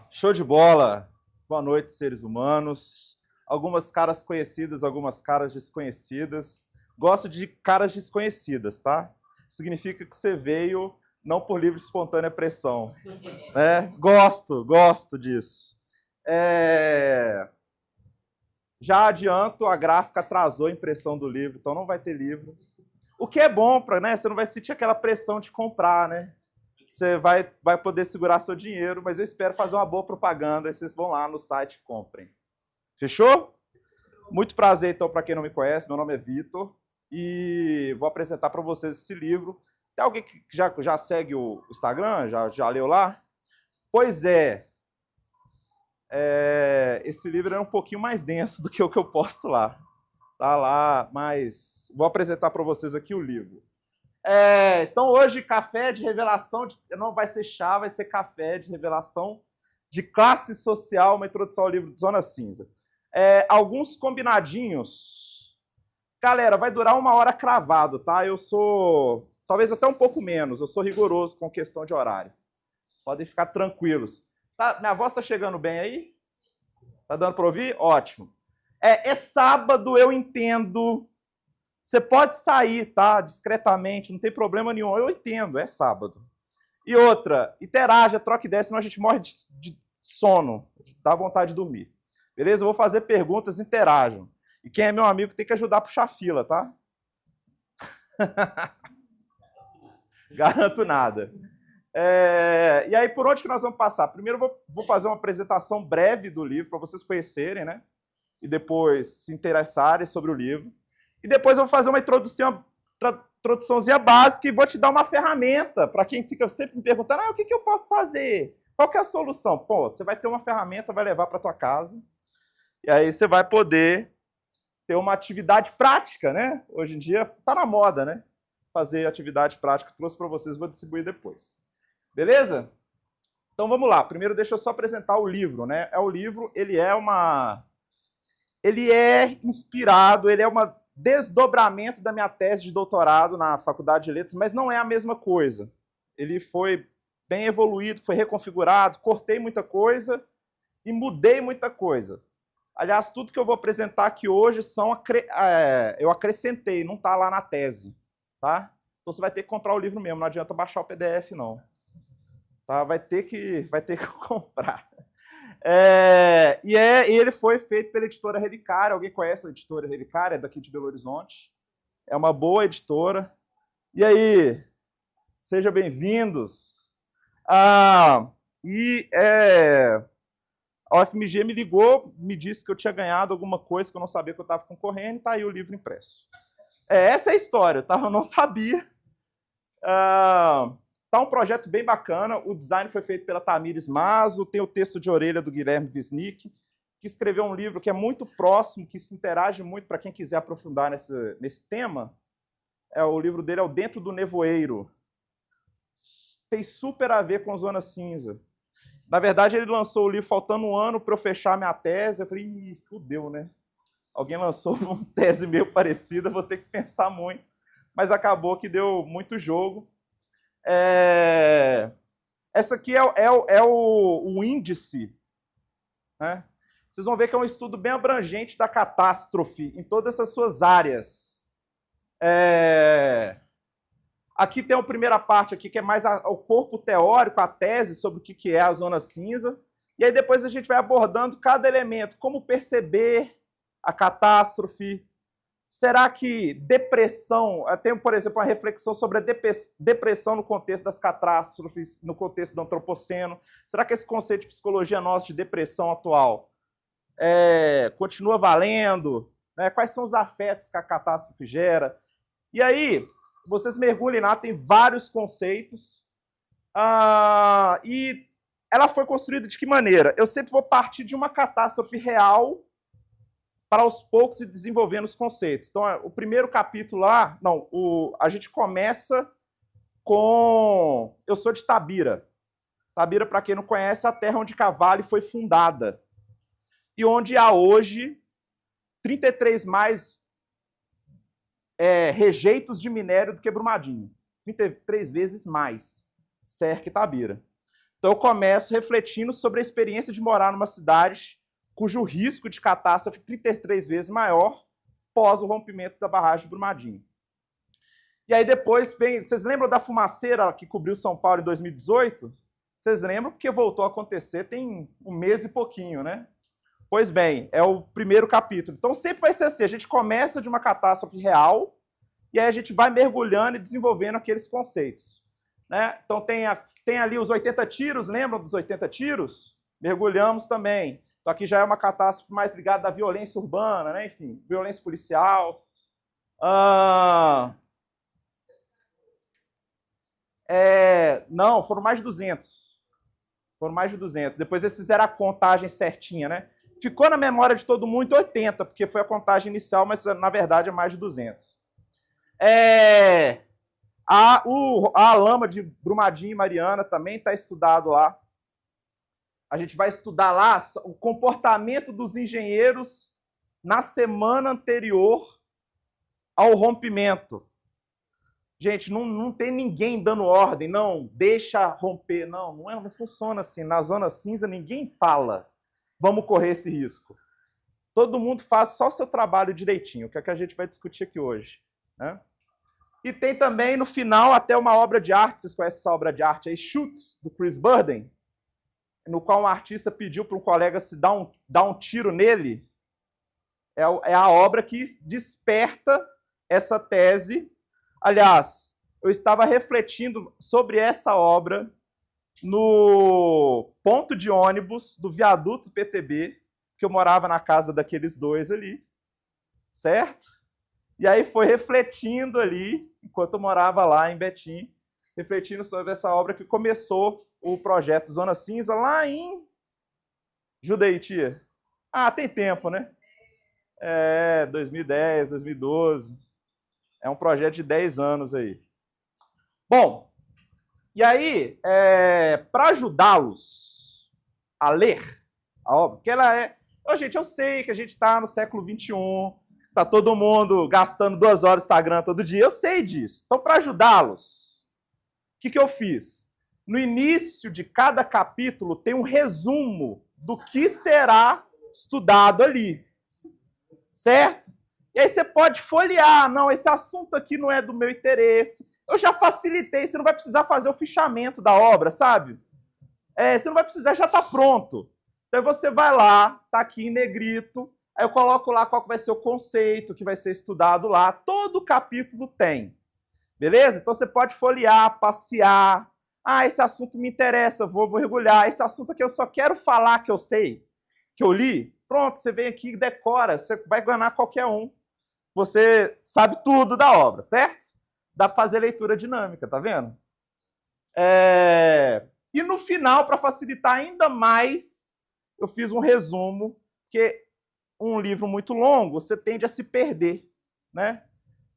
Show de bola! Boa noite, seres humanos. Algumas caras conhecidas, algumas caras desconhecidas. Gosto de caras desconhecidas, tá? Significa que você veio não por livre e espontânea pressão. Gosto disso. Já adianto, a gráfica atrasou a impressão do livro, então não vai ter livro. O que é bom, né? Você não vai sentir aquela pressão de comprar, né? Você vai poder segurar seu dinheiro, mas eu espero fazer uma boa propaganda e vocês vão lá no site e comprem. Fechou? Muito prazer, então, para quem não me conhece, meu nome é Vitor e vou apresentar para vocês esse livro. Tem alguém que já segue o Instagram? Já leu lá? Pois esse livro é um pouquinho mais denso do que o que eu posto lá. Tá lá, mas vou apresentar para vocês aqui o livro. Então hoje café de revelação, não vai ser chá, vai ser café de revelação de classe social, uma introdução ao livro de Zona Cinza. Alguns combinadinhos. Galera, vai durar 1 hora cravado, tá? Eu sou, talvez até um pouco menos, eu sou rigoroso com questão de horário. Podem ficar tranquilos. Tá, minha voz tá chegando bem aí? Tá dando para ouvir? Ótimo. É sábado, eu entendo. Você pode sair, tá? Discretamente, não tem problema nenhum. Eu entendo, é sábado. E outra, interaja, troca ideia, senão a gente morre de sono. Dá vontade de dormir. Beleza? Eu vou fazer perguntas, interajam. E quem é meu amigo tem que ajudar a puxar fila, tá? Garanto nada. E aí, por onde que nós vamos passar? Primeiro, vou fazer uma apresentação breve do livro, para vocês conhecerem, né? E depois se interessarem sobre o livro. E depois eu vou fazer uma introduçãozinha básica e vou te dar uma ferramenta para quem fica sempre me perguntando, o que eu posso fazer? Qual que é a solução? Pô, você vai ter uma ferramenta, vai levar para tua casa, e aí você vai poder ter uma atividade prática, né? Hoje em dia está na moda, né? Fazer atividade prática. Trouxe para vocês, vou distribuir depois. Beleza? Então vamos lá. Primeiro deixa eu só apresentar o livro, né? O livro, ele é inspirado, ele é um desdobramento da minha tese de doutorado na Faculdade de Letras, mas não é a mesma coisa. Ele foi bem evoluído, foi reconfigurado, cortei muita coisa e mudei muita coisa. Aliás, tudo que eu vou apresentar aqui hoje eu acrescentei, não está lá na tese, tá? Então você vai ter que comprar o livro mesmo, não adianta baixar o PDF, não. Tá? Vai ter que comprar. E ele foi feito pela editora Relicária. Alguém conhece a editora Relicária? É daqui de Belo Horizonte. É uma boa editora. E aí, sejam bem-vindos. A UFMG me ligou, me disse que eu tinha ganhado alguma coisa que eu não sabia que eu estava concorrendo, e está aí o livro impresso. Essa é a história, tá? Eu não sabia. Tá um projeto bem bacana, o design foi feito pela Tamires Mazo, tem o texto de orelha do Guilherme Wisnik, que escreveu um livro que é muito próximo, que se interage muito para quem quiser aprofundar nesse tema. O livro dele é o Dentro do Nevoeiro. Tem super a ver com Zona Cinza. Na verdade, ele lançou o livro faltando 1 ano para eu fechar minha tese. Eu falei, fudeu, né? Alguém lançou uma tese meio parecida, vou ter que pensar muito. Mas acabou que deu muito jogo. Essa aqui é o índice, né? Vocês vão ver que é um estudo bem abrangente da catástrofe em todas essas suas áreas. Aqui tem a primeira parte aqui, que é mais o corpo teórico, a tese sobre o que é a Zona Cinza. E aí depois a gente vai abordando cada elemento, como perceber a catástrofe. Será que depressão... Tem, por exemplo, uma reflexão sobre a depressão no contexto das catástrofes, no contexto do antropoceno. Será que esse conceito de psicologia nossa de depressão atual continua valendo? Né? Quais são os afetos que a catástrofe gera? E aí, vocês mergulhem lá, tem vários conceitos. E ela foi construída de que maneira? Eu sempre vou partir de uma catástrofe real para aos poucos ir desenvolvendo os conceitos. Então, o primeiro capítulo lá, a gente começa com... Eu sou de Tabira. Tabira, para quem não conhece, é a terra onde Cavalli foi fundada. E onde há hoje 33 mais rejeitos de minério do que Brumadinho. 33 vezes mais Serra e Itabira. Então eu começo refletindo sobre a experiência de morar numa cidade cujo risco de catástrofe é 33 vezes maior pós o rompimento da barragem de Brumadinho. E aí depois vem... Vocês lembram da fumaceira que cobriu São Paulo em 2018? Vocês lembram porque voltou a acontecer tem um mês e pouquinho, né? Pois bem, é o primeiro capítulo. Então sempre vai ser assim, a gente começa de uma catástrofe real e aí a gente vai mergulhando e desenvolvendo aqueles conceitos. Né? Então tem ali os 80 tiros, lembram dos 80 tiros? Mergulhamos também. Então aqui já é uma catástrofe mais ligada à violência urbana, né? Enfim, violência policial. Não, foram mais de 200. Foram mais de 200. Depois eles fizeram a contagem certinha, né? Ficou na memória de todo mundo 80, porque foi a contagem inicial, mas na verdade é mais de 200. A lama de Brumadinho e Mariana também está estudado lá. A gente vai estudar lá o comportamento dos engenheiros na semana anterior ao rompimento. Gente, não tem ninguém dando ordem, não, deixa romper. Não funciona assim. Na zona cinza ninguém fala, vamos correr esse risco. Todo mundo faz só o seu trabalho direitinho, que é o que a gente vai discutir aqui hoje. Né? E tem também, no final, até uma obra de arte, vocês conhecem essa obra de arte aí, Shoot, do Chris Burden, no qual um artista pediu para um colega se dar um tiro nele. É a obra que desperta essa tese. Aliás, eu estava refletindo sobre essa obra no ponto de ônibus do viaduto PTB, que eu morava na casa daqueles dois ali, certo? E aí foi refletindo ali, enquanto eu morava lá em Betim, refletindo sobre essa obra que começou o projeto Zona Cinza lá em Judeia. Tem tempo, né? 2010, 2012. É um projeto de 10 anos aí. Bom, e aí, para ajudá-los a ler a obra, porque ela é... gente, eu sei que a gente está no século XXI, tá todo mundo gastando 2 horas no Instagram todo dia, eu sei disso. Então, para ajudá-los, o que eu fiz? No início de cada capítulo tem um resumo do que será estudado ali. Certo? E aí você pode folhear. Não, esse assunto aqui não é do meu interesse. Eu já facilitei, você não vai precisar fazer o fichamento da obra, sabe? Você não vai precisar, já está pronto. Então você vai lá, está aqui em negrito, aí eu coloco lá qual que vai ser o conceito que vai ser estudado lá. Todo capítulo tem. Beleza? Então você pode folhear, passear. Esse assunto me interessa, vou mergulhar. Esse assunto aqui eu só quero falar que eu sei, que eu li. Pronto, você vem aqui e decora, você vai ganhar qualquer um. Você sabe tudo da obra, certo? Dá para fazer leitura dinâmica, tá vendo? E no final, para facilitar ainda mais, eu fiz um resumo, porque um livro muito longo, você tende a se perder, né?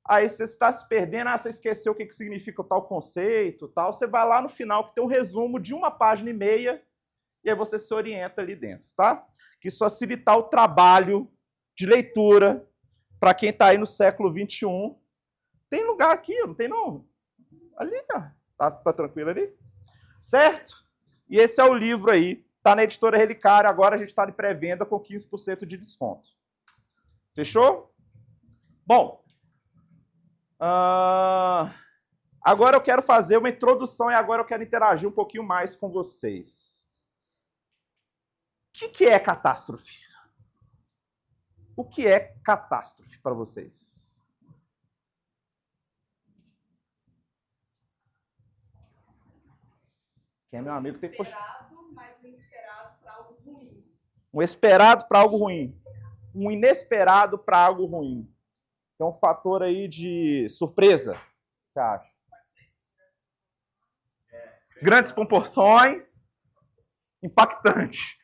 Aí você está se perdendo, você esqueceu o que significa tal conceito, tal. Você vai lá no final, que tem um resumo de 1,5 páginas, e aí você se orienta ali dentro, tá? Que isso facilitar o trabalho de leitura para quem está aí no século XXI. Tem lugar aqui, não tem não? Ali, ó. Tá tranquilo ali? Certo? E esse é o livro aí. Está na editora Relicário, agora a gente está de pré-venda com 15% de desconto. Fechou? Bom, agora eu quero fazer uma introdução e agora eu quero interagir um pouquinho mais com vocês. O que é catástrofe? O que é catástrofe para vocês? Quem é meu amigo tem que puxar. Mas um esperado para algo ruim. Um esperado para algo ruim. Um inesperado para algo ruim. Tem um fator aí de surpresa, você acha? Grandes proporções, impactante.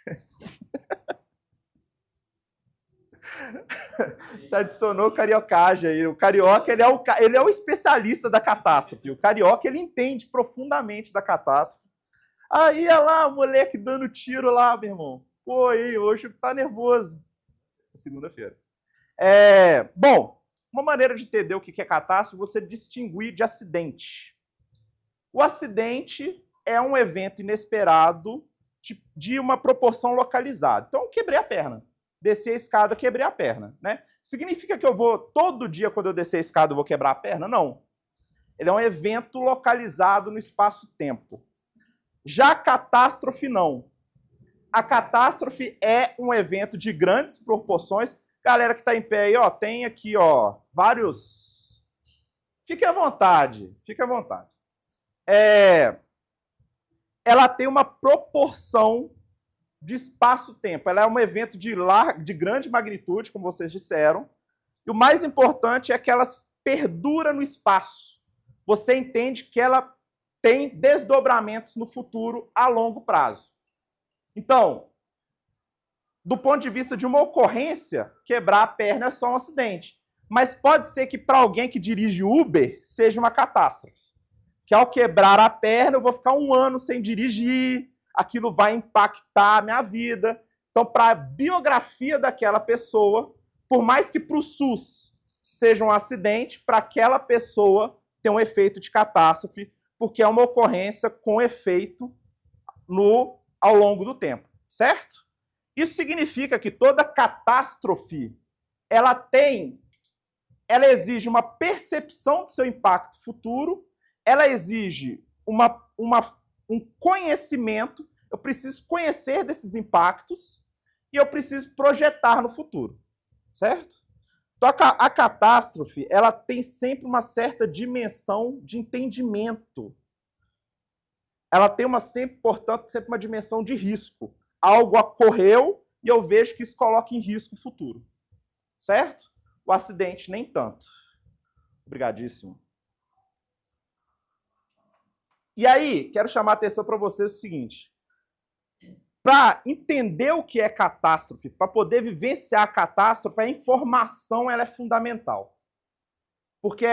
Você adicionou cariocagem aí. O carioca, ele é o especialista da catástrofe. O carioca, ele entende profundamente da catástrofe. Aí, olha lá, o moleque dando tiro lá, meu irmão. Pô, aí, hoje tá nervoso. Segunda-feira. Bom, uma maneira de entender o que é catástrofe é você distinguir de acidente. O acidente é um evento inesperado de uma proporção localizada. Então, eu quebrei a perna. Desci a escada, quebrei a perna, né? Significa que eu vou, todo dia, quando eu descer a escada, eu vou quebrar a perna? Não. Ele é um evento localizado no espaço-tempo. Já a catástrofe, não. A catástrofe é um evento de grandes proporções. Galera que está em pé aí, ó, tem aqui, ó, vários... Fique à vontade, fique à vontade. Ela tem uma proporção de espaço-tempo. Ela é um evento de grande magnitude, como vocês disseram. E o mais importante é que ela perdura no espaço. Você entende que ela tem desdobramentos no futuro a longo prazo. Então, do ponto de vista de uma ocorrência, quebrar a perna é só um acidente. Mas pode ser que para alguém que dirige Uber seja uma catástrofe. Que ao quebrar a perna eu vou ficar 1 ano sem dirigir, aquilo vai impactar a minha vida. Então, para a biografia daquela pessoa, por mais que para o SUS seja um acidente, para aquela pessoa tem um efeito de catástrofe, porque é uma ocorrência com efeito ao longo do tempo, certo? Isso significa que toda catástrofe, ela exige uma percepção do seu impacto futuro, ela exige um conhecimento, eu preciso conhecer desses impactos e eu preciso projetar no futuro, certo? Então, a catástrofe, ela tem sempre uma certa dimensão de entendimento. Ela tem portanto, sempre uma dimensão de risco. Algo ocorreu e eu vejo que isso coloca em risco o futuro, certo? O acidente, nem tanto. Obrigadíssimo. E aí, quero chamar a atenção para vocês o seguinte. Para entender o que é catástrofe, para poder vivenciar a catástrofe, a informação ela é fundamental. Porque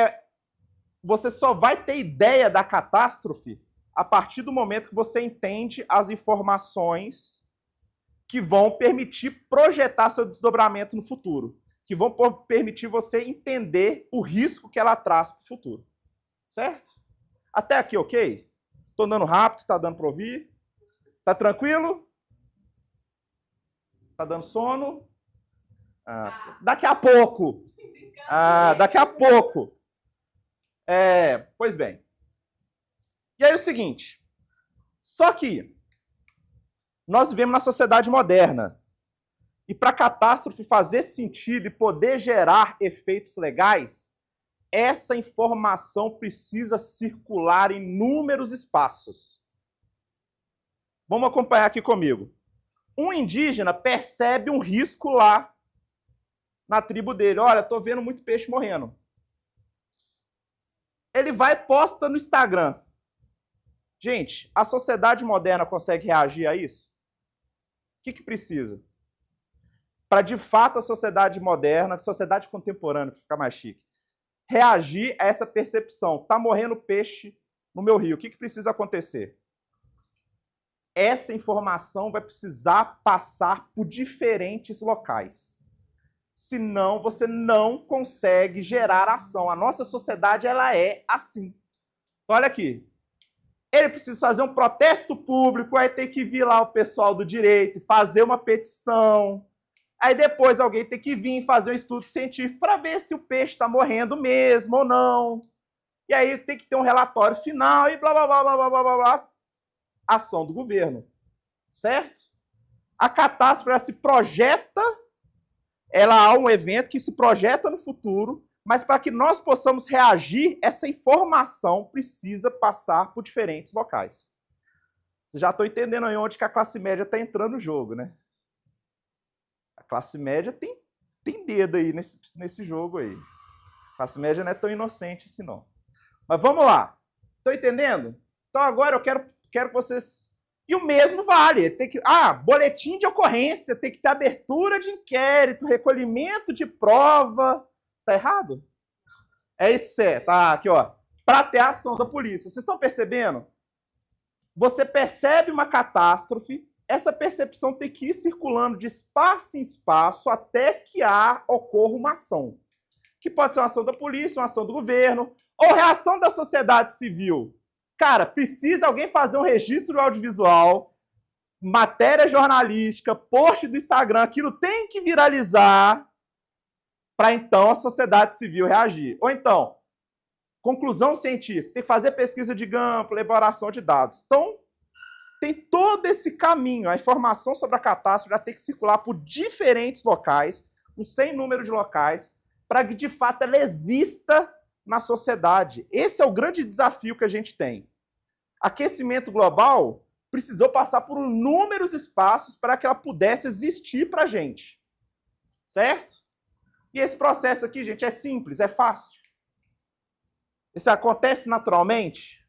você só vai ter ideia da catástrofe a partir do momento que você entende as informações que vão permitir projetar seu desdobramento no futuro, que vão permitir você entender o risco que ela traz para o futuro. Certo? Até aqui, ok? Estou andando rápido, está dando para ouvir? Tá tranquilo? Tá dando sono? Daqui a pouco. Daqui a pouco. Pois bem. E aí é o seguinte. Só que nós vivemos na sociedade moderna. E para a catástrofe fazer sentido e poder gerar efeitos legais, essa informação precisa circular em inúmeros espaços. Vamos acompanhar aqui comigo. Um indígena percebe um risco lá na tribo dele. Olha, estou vendo muito peixe morrendo. Ele vai e posta no Instagram. Gente, a sociedade moderna consegue reagir a isso? O que precisa? Para, de fato, a sociedade moderna, a sociedade contemporânea, para ficar mais chique, reagir a essa percepção. Está morrendo peixe no meu rio. O que precisa acontecer? Essa informação vai precisar passar por diferentes locais. Senão, você não consegue gerar ação. A nossa sociedade ela é assim. Olha aqui. Ele precisa fazer um protesto público, aí tem que vir lá o pessoal do direito, fazer uma petição. Aí depois alguém tem que vir fazer um estudo científico para ver se o peixe está morrendo mesmo ou não. E aí tem que ter um relatório final e blá, blá, blá, blá, blá, blá, blá. Ação do governo. Certo? A catástrofe ela se projeta, ela há um evento que se projeta no futuro, mas para que nós possamos reagir, essa informação precisa passar por diferentes locais. Vocês já estão entendendo aí onde que a classe média está entrando no jogo, né? A classe média tem dedo aí nesse jogo aí. A classe média não é tão inocente assim, não. Mas vamos lá. Estão entendendo? Então agora eu quero que vocês... E o mesmo vale. Tem que... boletim de ocorrência, tem que ter abertura de inquérito, recolhimento de prova. Tá errado? É isso, tá aqui, ó. Para ter a ação da polícia. Vocês estão percebendo? Você percebe uma catástrofe, essa percepção tem que ir circulando de espaço em espaço até que ocorra uma ação. Que pode ser uma ação da polícia, uma ação do governo, ou reação da sociedade civil. Cara, precisa alguém fazer um registro do audiovisual, matéria jornalística, post do Instagram, aquilo tem que viralizar para então a sociedade civil reagir. Ou então, conclusão científica, tem que fazer pesquisa de campo, elaboração de dados. Então, tem todo esse caminho. A informação sobre a catástrofe já tem que circular por diferentes locais, um sem número de locais, para que, de fato, ela exista na sociedade. Esse é o grande desafio que a gente tem. Aquecimento global precisou passar por inúmeros espaços para que ela pudesse existir para a gente. Certo? E esse processo aqui, gente, é simples, é fácil. Isso acontece naturalmente.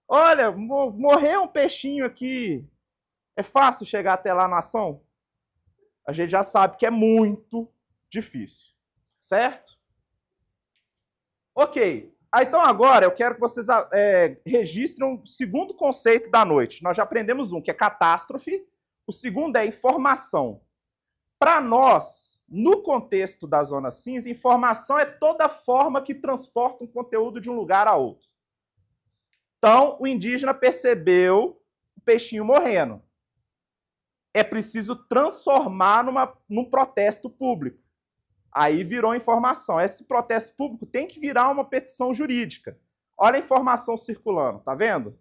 Olha, morreu um peixinho aqui. É fácil chegar até lá na ação? A gente já sabe que é muito difícil. Certo? Ok. Então agora eu quero que vocês registrem o segundo conceito da noite. Nós já aprendemos um, que é catástrofe. O segundo é informação. Para nós, no contexto da Zona Cinza, informação é toda forma que transporta um conteúdo de um lugar a outro. Então, o indígena percebeu o peixinho morrendo. É preciso transformar num protesto público. Aí virou informação. Esse protesto público tem que virar uma petição jurídica. Olha a informação circulando, tá vendo?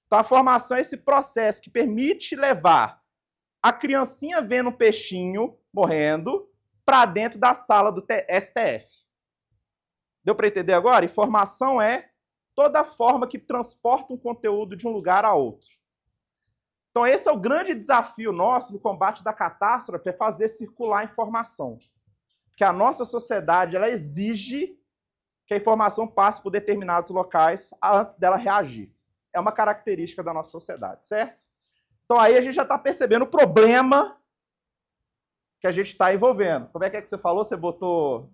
Então, a informação é esse processo que permite levar a criancinha vendo um peixinho morrendo para dentro da sala do STF. Deu para entender agora? Informação é toda forma que transporta um conteúdo de um lugar a outro. Então, esse é o grande desafio nosso no combate da catástrofe, é fazer circular a informação. Porque a nossa sociedade ela exige que a informação passe por determinados locais antes dela reagir. É uma característica da nossa sociedade, certo? Então, aí a gente já está percebendo o problema que a gente está envolvendo. Como é que você falou? Você botou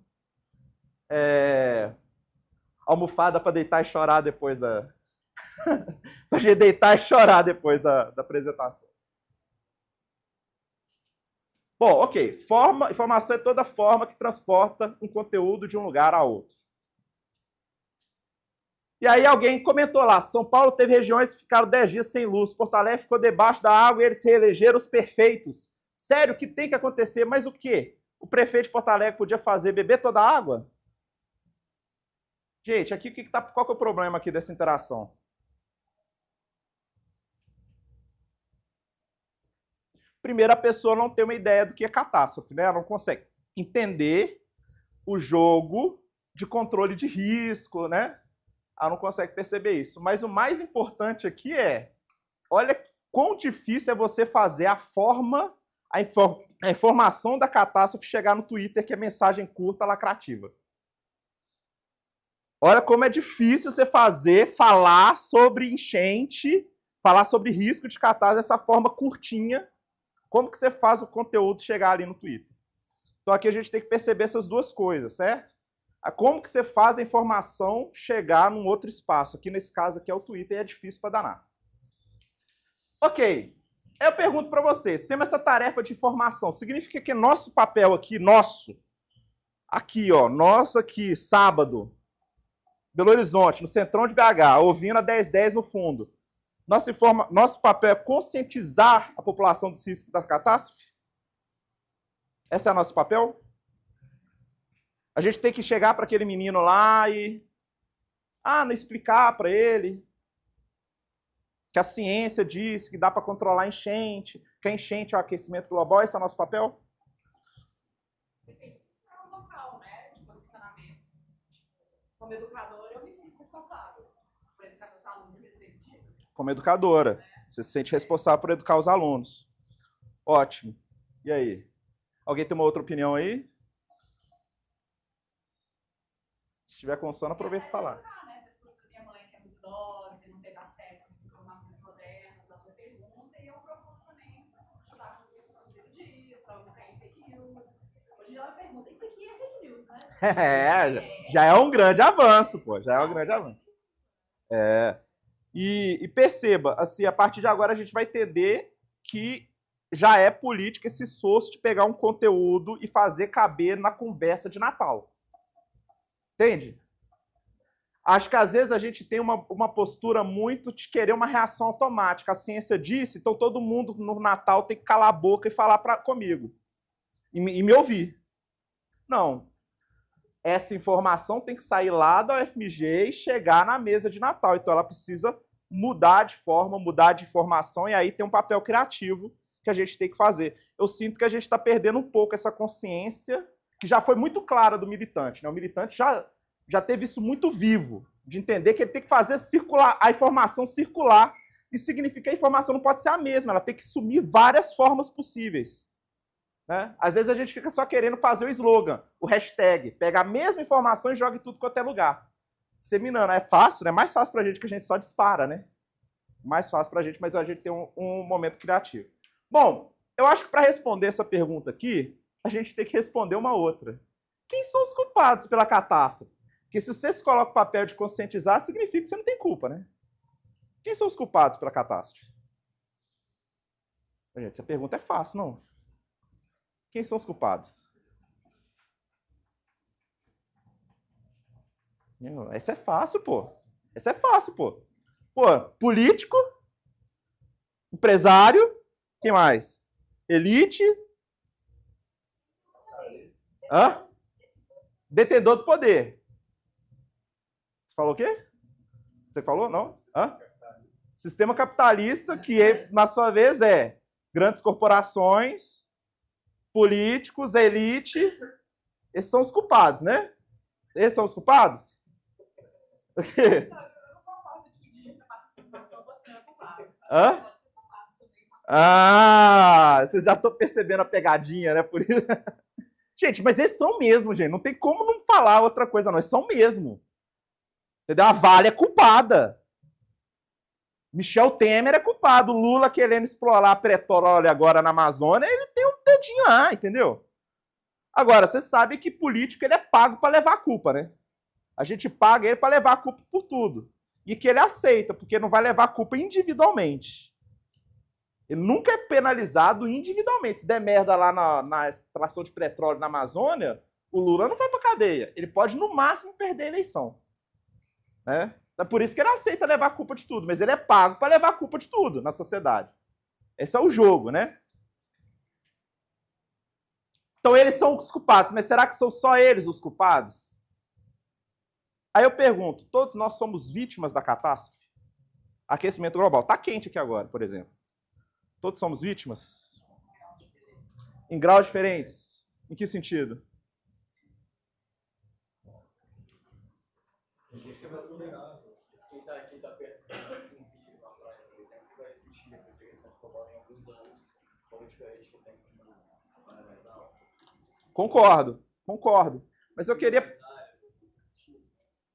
almofada para deitar e chorar depois da... para gente deitar e chorar depois da apresentação. Bom, ok. Informação é toda forma que transporta um conteúdo de um lugar a outro. E aí alguém comentou lá, São Paulo teve regiões que ficaram 10 dias sem luz, Porto Alegre ficou debaixo da água e eles se reelegeram os perfeitos. Sério, o que tem que acontecer? Mas o quê? O prefeito de Porto Alegre podia fazer? Beber toda a água? Gente, aqui qual que é o problema aqui dessa interação? Primeiro, a pessoa não tem uma ideia do que é catástrofe, né? Ela não consegue entender o jogo de controle de risco, né? Ela não consegue perceber isso. Mas o mais importante aqui é, olha quão difícil é você fazer a informação da catástrofe chegar no Twitter, que é mensagem curta, lacrativa. Olha como é difícil você falar sobre enchente, falar sobre risco de catástrofe dessa forma curtinha. Como que você faz o conteúdo chegar ali no Twitter? Então aqui a gente tem que perceber essas duas coisas, certo? Como que você faz a informação chegar num outro espaço? Aqui nesse caso aqui é o Twitter e é difícil para danar. Ok. Eu pergunto para vocês, temos essa tarefa de informação. Significa que nosso papel aqui, aqui, sábado, Belo Horizonte, no centrão de BH, ouvindo a 1010 no fundo. Nosso papel é conscientizar a população dos riscos da catástrofe? Esse é o nosso papel? A gente tem que chegar para aquele menino lá e não explicar para ele que a ciência diz que dá para controlar a enchente, que a enchente é o aquecimento global. Esse é o nosso papel? Depende do local, né? De posicionamento. Como educadora, eu me sinto responsável por educar meus alunos respectivos. Como educadora, você se sente responsável por educar os alunos. Ótimo. E aí? Alguém tem uma outra opinião aí? Se tiver com sono, aproveita e falar. Né? Pessoas que têm a mãe que é muito idosa e não teve acesso às informações modernas, a pergunta, e eu procuro também ajudar com questões de dias, para não cair em fake news. Hoje ela pergunta, isso aqui é fake news, né? Já é um grande avanço, pô. Já é um grande avanço. E perceba, assim, a partir de agora a gente vai entender que já é política esse esforço de pegar um conteúdo e fazer caber na conversa de Natal. Entende? Acho que às vezes a gente tem uma postura muito de querer uma reação automática. A ciência disse, então todo mundo no Natal tem que calar a boca e falar comigo. E me ouvir. Não. Essa informação tem que sair lá da UFMG e chegar na mesa de Natal. Então ela precisa mudar de forma, mudar de informação, e aí tem um papel criativo que a gente tem que fazer. Eu sinto que a gente está perdendo um pouco essa consciência, que já foi muito clara do militante, né? O militante já teve isso muito vivo, de entender que ele tem que fazer circular, a informação circular. Isso significa que a informação não pode ser a mesma, ela tem que assumir várias formas possíveis. Né? Às vezes a gente fica só querendo fazer o slogan, o hashtag, pega a mesma informação e joga em tudo quanto é lugar. Disseminando. É fácil, né? Mais fácil pra gente que a gente só dispara, né? Mais fácil pra gente, mas a gente tem um momento criativo. Bom, eu acho que para responder essa pergunta aqui, a gente tem que responder uma outra. Quem são os culpados pela catástrofe? Porque se você se coloca o papel de conscientizar, significa que você não tem culpa, né? Quem são os culpados pela catástrofe? Gente, essa pergunta é fácil, não? Quem são os culpados? Essa é fácil, pô. Essa é fácil, pô. Pô, político, empresário, quem mais? Elite. Hã? Detentor do poder. Você falou o quê? Você falou? Não? Hã? Sistema capitalista, que na sua vez é grandes corporações, políticos, elite. Esses são os culpados, né? Esses são os culpados? O quê? Hã? Ah, vocês já estão percebendo a pegadinha, né? Por isso. Gente, mas eles são mesmo, gente. Não tem como não falar outra coisa, não. Eles são mesmo. Entendeu? A Vale é culpada. Michel Temer é culpado. Lula querendo explorar petróleo agora na Amazônia, ele tem um dedinho lá, entendeu? Agora, você sabe que político ele é pago para levar a culpa, né? A gente paga ele para levar a culpa por tudo. E que ele aceita, porque não vai levar a culpa individualmente. Ele nunca é penalizado individualmente. Se der merda lá na extração de petróleo na Amazônia, o Lula não vai para cadeia. Ele pode, no máximo, perder a eleição. Né? É por isso que ele aceita levar a culpa de tudo. Mas ele é pago para levar a culpa de tudo na sociedade. Esse é o jogo, né? Então eles são os culpados. Mas será que são só eles os culpados? Aí eu pergunto, todos nós somos vítimas da catástrofe? Aquecimento global. Está quente aqui agora, por exemplo. Todos somos vítimas? Em graus diferentes? Em que sentido? A gente é mais vulnerável. Quem está perto de um vídeo na praia, por exemplo, vai sentir a aquecimento global em alguns anos, como diferente que está em cima da praia mais alta. Concordo. Mas eu queria...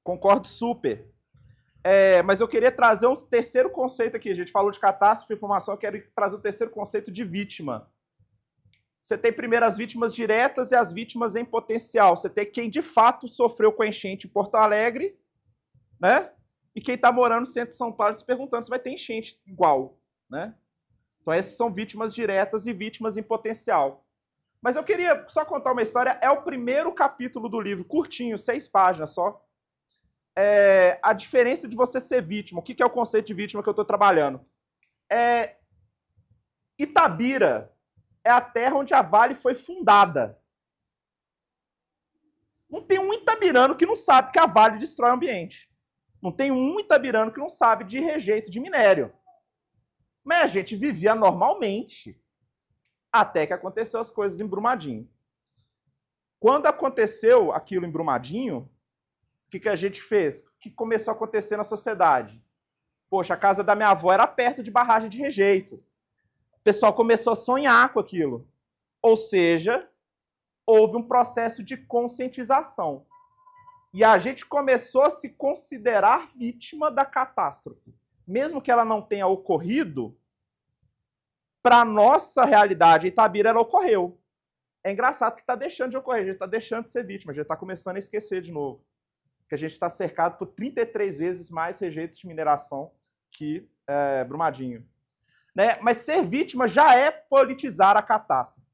Concordo super. Mas eu queria trazer um terceiro conceito aqui. A gente falou de catástrofe e informação, eu quero trazer o terceiro conceito de vítima. Você tem primeiro as vítimas diretas e as vítimas em potencial. Você tem quem de fato sofreu com a enchente em Porto Alegre, né? E quem está morando no centro de São Paulo se perguntando se vai ter enchente igual, né? Então essas são vítimas diretas e vítimas em potencial. Mas eu queria só contar uma história. É o primeiro capítulo do livro, curtinho, 6 páginas só. A diferença de você ser vítima. O que é o conceito de vítima que eu estou trabalhando? Itabira é a terra onde a Vale foi fundada. Não tem um itabirano que não sabe que a Vale destrói o ambiente. Não tem um itabirano que não sabe de rejeito de minério. Mas a gente vivia normalmente até que aconteceu as coisas em Brumadinho. Quando aconteceu aquilo em Brumadinho, o que a gente fez? O que começou a acontecer na sociedade? Poxa, a casa da minha avó era perto de barragem de rejeito. O pessoal começou a sonhar com aquilo. Ou seja, houve um processo de conscientização. E a gente começou a se considerar vítima da catástrofe. Mesmo que ela não tenha ocorrido, para a nossa realidade, Itabira, ela ocorreu. É engraçado que está deixando de ocorrer, a gente está deixando de ser vítima, a gente está começando a esquecer de novo. Que a gente está cercado por 33 vezes mais rejeitos de mineração que Brumadinho. Né? Mas ser vítima já é politizar a catástrofe.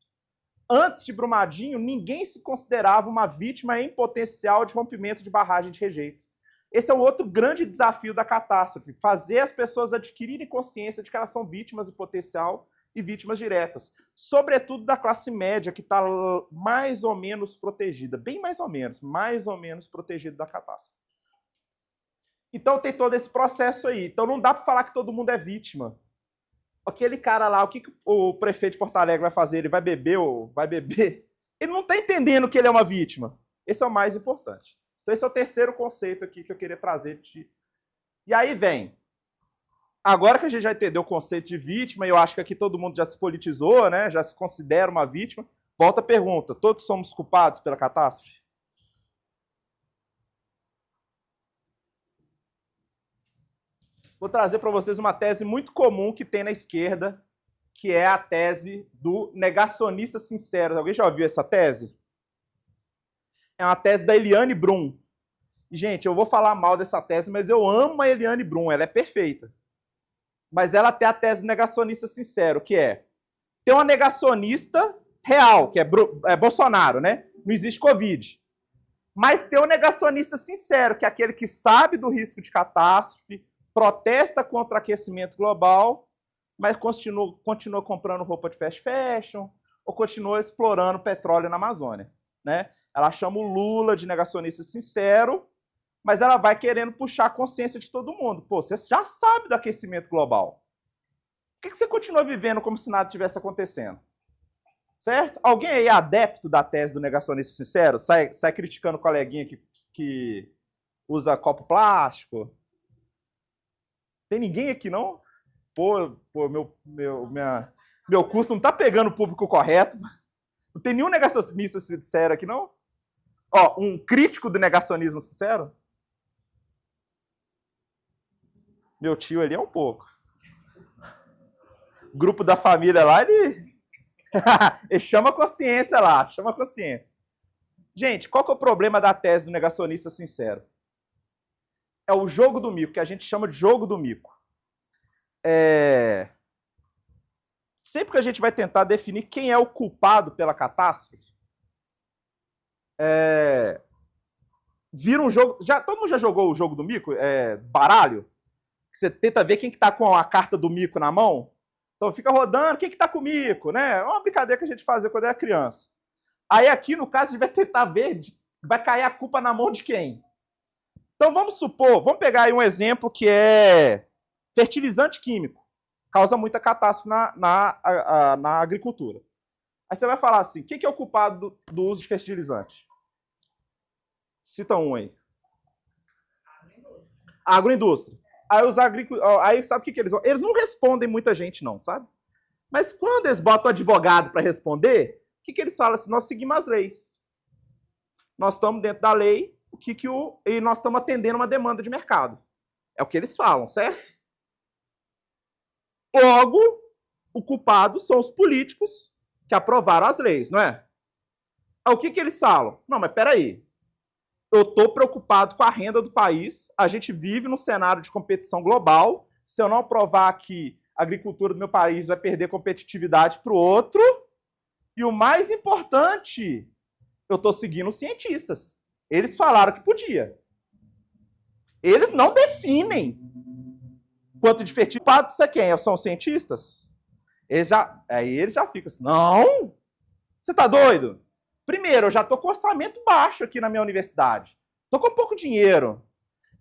Antes de Brumadinho, ninguém se considerava uma vítima em potencial de rompimento de barragem de rejeito. Esse é um outro grande desafio da catástrofe, fazer as pessoas adquirirem consciência de que elas são vítimas em potencial e vítimas diretas, sobretudo da classe média, que está mais ou menos protegida, bem mais ou menos protegida da catástrofe. Então tem todo esse processo aí. Então não dá para falar que todo mundo é vítima. Aquele cara lá, o que o prefeito de Porto Alegre vai fazer? Ele vai beber ou vai beber? Ele não está entendendo que ele é uma vítima. Esse é o mais importante. Então esse é o terceiro conceito aqui que eu queria trazer. E aí vem, agora que a gente já entendeu o conceito de vítima, e eu acho que aqui todo mundo já se politizou, né? Já se considera uma vítima, volta a pergunta, todos somos culpados pela catástrofe? Vou trazer para vocês uma tese muito comum que tem na esquerda, que é a tese do negacionista sincero. Alguém já ouviu essa tese? É uma tese da Eliane Brum. E, gente, eu vou falar mal dessa tese, mas eu amo a Eliane Brum, ela é perfeita. Mas ela tem a tese do negacionista sincero, que é tem uma negacionista real, que é Bolsonaro, né? Não existe Covid. Mas tem um negacionista sincero, que é aquele que sabe do risco de catástrofe, protesta contra o aquecimento global, mas continua comprando roupa de fast fashion, ou continua explorando petróleo na Amazônia, né? Ela chama o Lula de negacionista sincero, mas ela vai querendo puxar a consciência de todo mundo. Pô, você já sabe do aquecimento global. Por que você continua vivendo como se nada tivesse acontecendo? Certo? Alguém aí é adepto da tese do negacionista sincero? Sai criticando o coleguinha que usa copo plástico? Tem ninguém aqui, não? Pô, meu curso não tá pegando o público correto. Não tem nenhum negacionista sincero aqui, não? Ó, um crítico do negacionismo sincero? Meu tio ali é um pouco. O grupo da família lá, ele chama a consciência lá, chama a consciência. Gente, qual que é o problema da tese do negacionista sincero? É o jogo do mico, que a gente chama de jogo do mico. Sempre que a gente vai tentar definir quem é o culpado pela catástrofe, vira um jogo... todo mundo já jogou o jogo do mico? Baralho? Você tenta ver quem que tá com a carta do mico na mão. Então fica rodando, quem que tá com o mico, né? É uma brincadeira que a gente fazia quando era criança. Aí aqui, no caso, a gente vai tentar ver, vai cair a culpa na mão de quem? Então vamos pegar aí um exemplo que é fertilizante químico. Causa muita catástrofe na agricultura. Aí você vai falar assim, quem que é o culpado do uso de fertilizante? Cita um aí. Agroindústria. Aí os agricultores. Aí sabe o que eles vão? Eles não respondem muita gente, não, sabe? Mas quando eles botam o advogado para responder, o que eles falam assim? Nós seguimos as leis. Nós estamos dentro da lei, e nós estamos atendendo uma demanda de mercado. É o que eles falam, certo? Logo, o culpado são os políticos que aprovaram as leis, não é? Aí, o que eles falam? Não, mas peraí. Eu estou preocupado com a renda do país, a gente vive num cenário de competição global, se eu não provar que a agricultura do meu país vai perder competitividade para o outro, e o mais importante, eu estou seguindo os cientistas. Eles falaram que podia. Eles não definem quanto de fertilizante isso é quem? São os cientistas? Eles já ficam assim, não? Você está doido? Primeiro, eu já estou com orçamento baixo aqui na minha universidade. Estou com pouco dinheiro.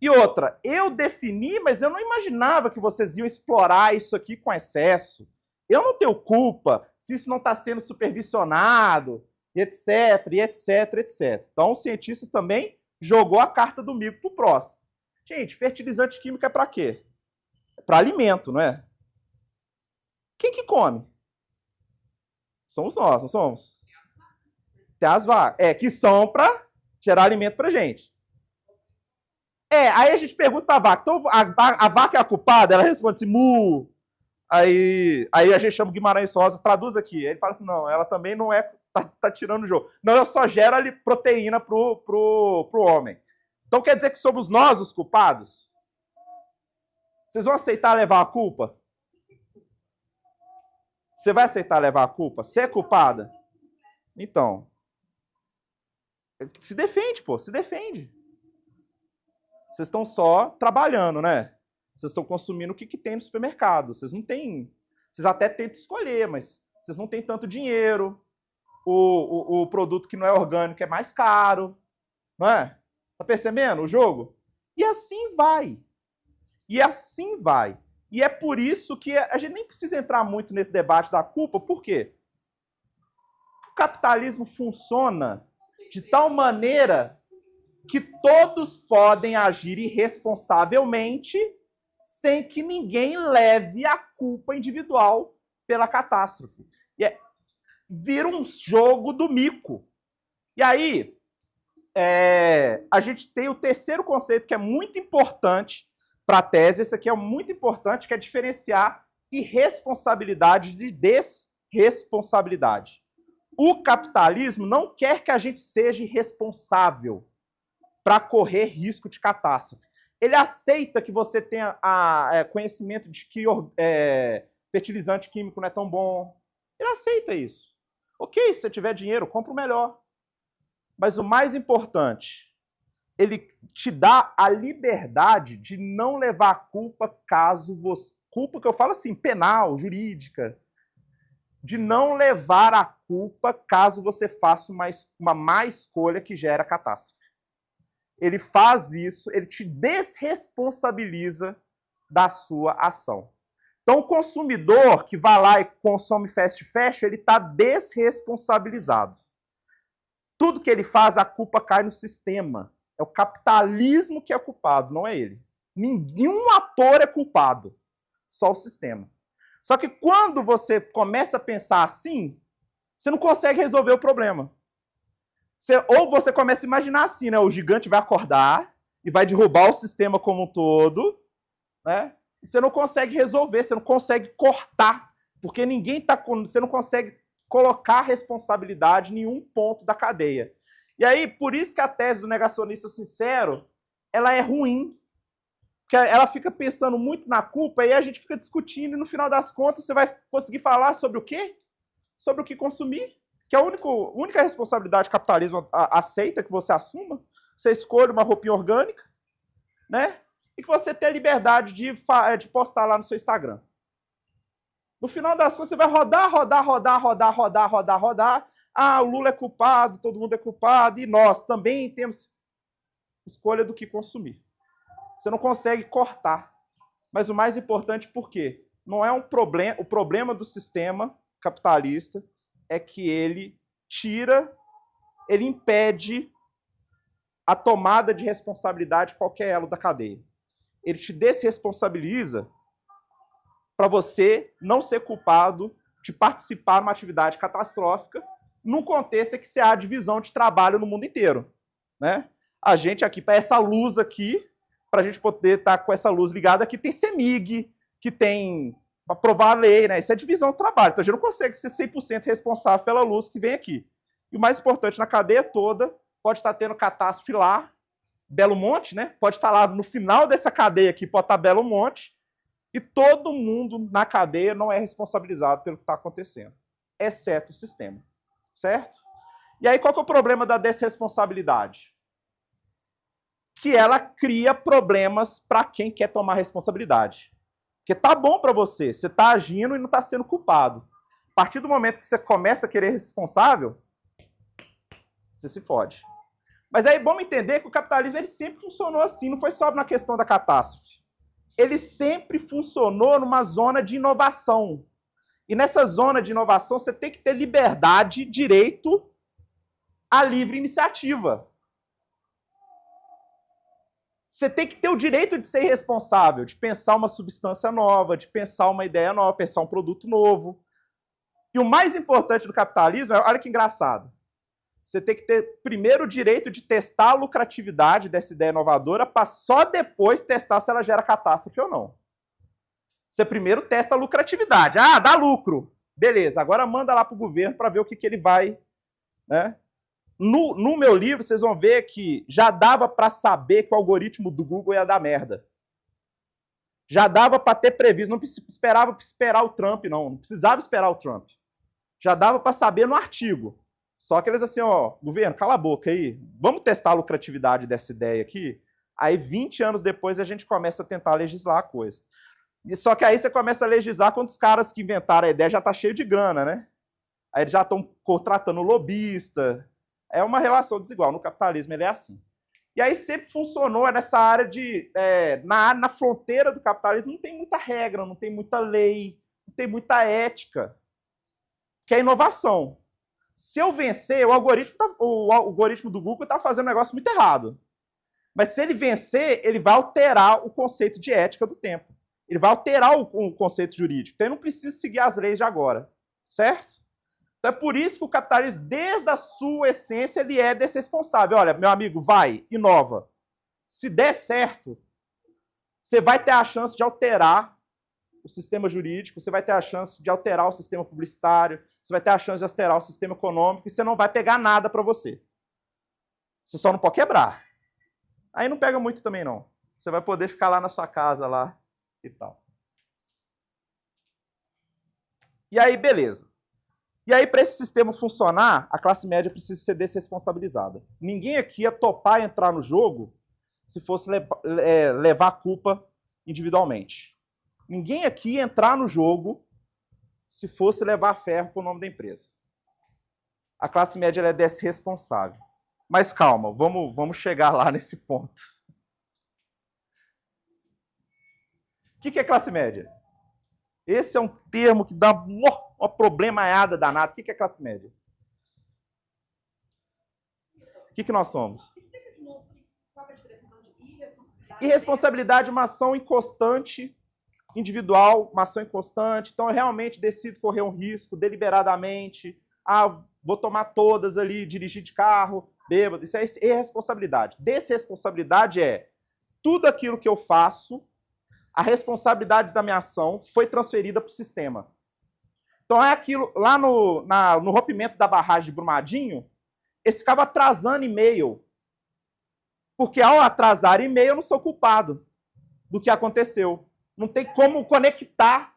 E outra, eu defini, mas eu não imaginava que vocês iam explorar isso aqui com excesso. Eu não tenho culpa se isso não está sendo supervisionado, etc, etc, etc. Então, os cientistas também jogou a carta do mico para o próximo. Gente, fertilizante químico é para quê? É para alimento, não é? Quem que come? Somos nós, não somos? Tem as vacas. Que são para gerar alimento para gente. Aí a gente pergunta para a vaca. Então, a vaca é a culpada? Ela responde assim, mu. Aí a gente chama o Guimarães Rosa, traduz aqui. Ele fala assim, não, ela também não é, tá tirando o jogo. Não, ela só gera ali proteína pro homem. Então quer dizer que somos nós os culpados? Vocês vão aceitar levar a culpa? Você vai aceitar levar a culpa? Você é culpada? Então, se defende, pô, se defende. Vocês estão só trabalhando, né? Vocês estão consumindo o que tem no supermercado. Vocês não têm... Vocês até tentam escolher, mas vocês não têm tanto dinheiro. O produto que não é orgânico é mais caro. Não é? Tá percebendo o jogo? E assim vai. E assim vai. E é por isso que a gente nem precisa entrar muito nesse debate da culpa. Por quê? O capitalismo funciona de tal maneira que todos podem agir irresponsavelmente sem que ninguém leve a culpa individual pela catástrofe. Vira um jogo do mico. E aí, a gente tem o terceiro conceito que é muito importante para a tese. Esse aqui é muito importante, que é diferenciar irresponsabilidade de desresponsabilidade. O capitalismo não quer que a gente seja irresponsável para correr risco de catástrofe. Ele aceita que você tenha conhecimento de que fertilizante químico não é tão bom. Ele aceita isso. Ok, se você tiver dinheiro, compra o melhor. Mas o mais importante, ele te dá a liberdade de não levar a culpa caso você... Culpa que eu falo assim, penal, jurídica. De não levar a culpa caso você faça uma má escolha que gera catástrofe. Ele faz isso, ele te desresponsabiliza da sua ação. Então, o consumidor que vai lá e consome fast fashion, ele está desresponsabilizado. Tudo que ele faz, a culpa cai no sistema. É o capitalismo que é culpado, não é ele. Nenhum ator é culpado, só o sistema. Só que quando você começa a pensar assim, você não consegue resolver o problema. Ou você começa a imaginar assim, né? O gigante vai acordar e vai derrubar o sistema como um todo, né? E você não consegue resolver, você não consegue cortar, porque você não consegue colocar responsabilidade em nenhum ponto da cadeia. E aí, por isso que a tese do negacionista sincero, ela é ruim, porque ela fica pensando muito na culpa, e aí a gente fica discutindo, e no final das contas você vai conseguir falar sobre o quê? Sobre o que consumir, que é a única responsabilidade que o capitalismo aceita que você assuma. Você escolhe uma roupinha orgânica, né? E que você tenha a liberdade de postar lá no seu Instagram. No final das contas, você vai rodar. Ah, o Lula é culpado, todo mundo é culpado, e nós também temos escolha do que consumir. Você não consegue cortar. Mas o mais importante, por quê? Não é um problema. O problema do sistema capitalista é que ele impede a tomada de responsabilidade de qualquer elo da cadeia. Ele te desresponsabiliza para você não ser culpado de participar de uma atividade catastrófica num contexto em que você há divisão de trabalho no mundo inteiro, né? A gente aqui, para essa luz aqui, para a gente poder estar com essa luz ligada aqui, tem CEMIG, que tem para aprovar a lei, né? Isso é divisão do trabalho. Então a gente não consegue ser 100% responsável pela luz que vem aqui. E o mais importante, na cadeia toda, pode estar tendo catástrofe lá, Belo Monte, né? Pode estar lá no final dessa cadeia aqui, pode estar Belo Monte, e todo mundo na cadeia não é responsabilizado pelo que está acontecendo, exceto o sistema, certo? E aí qual que é o problema da desresponsabilidade? Que ela cria problemas para quem quer tomar responsabilidade. Porque tá bom para você, você está agindo e não está sendo culpado. A partir do momento que você começa a querer responsável, você se fode. Mas aí vamos entender que o capitalismo ele sempre funcionou assim, não foi só na questão da catástrofe. Ele sempre funcionou numa zona de inovação. E nessa zona de inovação você tem que ter liberdade, direito à livre iniciativa. Você tem que ter o direito de ser responsável, de pensar uma substância nova, de pensar uma ideia nova, pensar um produto novo. E o mais importante do capitalismo, olha que engraçado, você tem que ter primeiro o direito de testar a lucratividade dessa ideia inovadora para só depois testar se ela gera catástrofe ou não. Você primeiro testa a lucratividade. Ah, dá lucro. Beleza, agora manda lá para o governo para ver o que ele vai... Né? No meu livro, vocês vão ver que já dava para saber que o algoritmo do Google ia dar merda. Já dava para ter previsto, não esperava esperar o Trump, não precisava esperar o Trump. Já dava para saber no artigo. Só que eles assim, ó, governo, cala a boca aí, vamos testar a lucratividade dessa ideia aqui? Aí, 20 anos depois, a gente começa a tentar legislar a coisa. Só que aí você começa a legislar quando os caras que inventaram a ideia já tá cheio de grana, né? Aí eles já estão contratando lobista. É uma relação desigual. No capitalismo ele é assim. E aí sempre funcionou nessa área de... na fronteira do capitalismo não tem muita regra, não tem muita lei, não tem muita ética, que é inovação. Se eu vencer, o algoritmo do Google está fazendo um negócio muito errado. Mas se ele vencer, ele vai alterar o conceito de ética do tempo. Ele vai alterar o conceito jurídico. Então, ele não precisa seguir as leis de agora. Certo? Então, é por isso que o capitalismo, desde a sua essência, ele é desresponsável. Olha, meu amigo, vai, inova. Se der certo, você vai ter a chance de alterar o sistema jurídico, você vai ter a chance de alterar o sistema publicitário, você vai ter a chance de alterar o sistema econômico e você não vai pegar nada para você. Você só não pode quebrar. Aí não pega muito também, não. Você vai poder ficar lá na sua casa lá e tal. E aí, beleza. E aí, para esse sistema funcionar, a classe média precisa ser desresponsabilizada. Ninguém aqui ia topar entrar no jogo se fosse levar a culpa individualmente. Ninguém aqui ia entrar no jogo se fosse levar ferro para o nome da empresa. A classe média ela é desresponsável. Mas calma, vamos chegar lá nesse ponto. O que é classe média? Esse é um termo que dá uma problemaiada danada. O que é classe média? O que nós somos? Irresponsabilidade é uma ação inconstante, individual, uma ação inconstante. Então, eu realmente decido correr um risco deliberadamente. Vou tomar todas ali, dirigir de carro, bêbado. Isso é irresponsabilidade. Desresponsabilidade é tudo aquilo que eu faço, a responsabilidade da minha ação foi transferida para o sistema. Então, é aquilo, lá no rompimento da barragem de Brumadinho, eles ficavam atrasando e-mail. Porque ao atrasar e-mail, eu não sou culpado do que aconteceu. Não tem como conectar.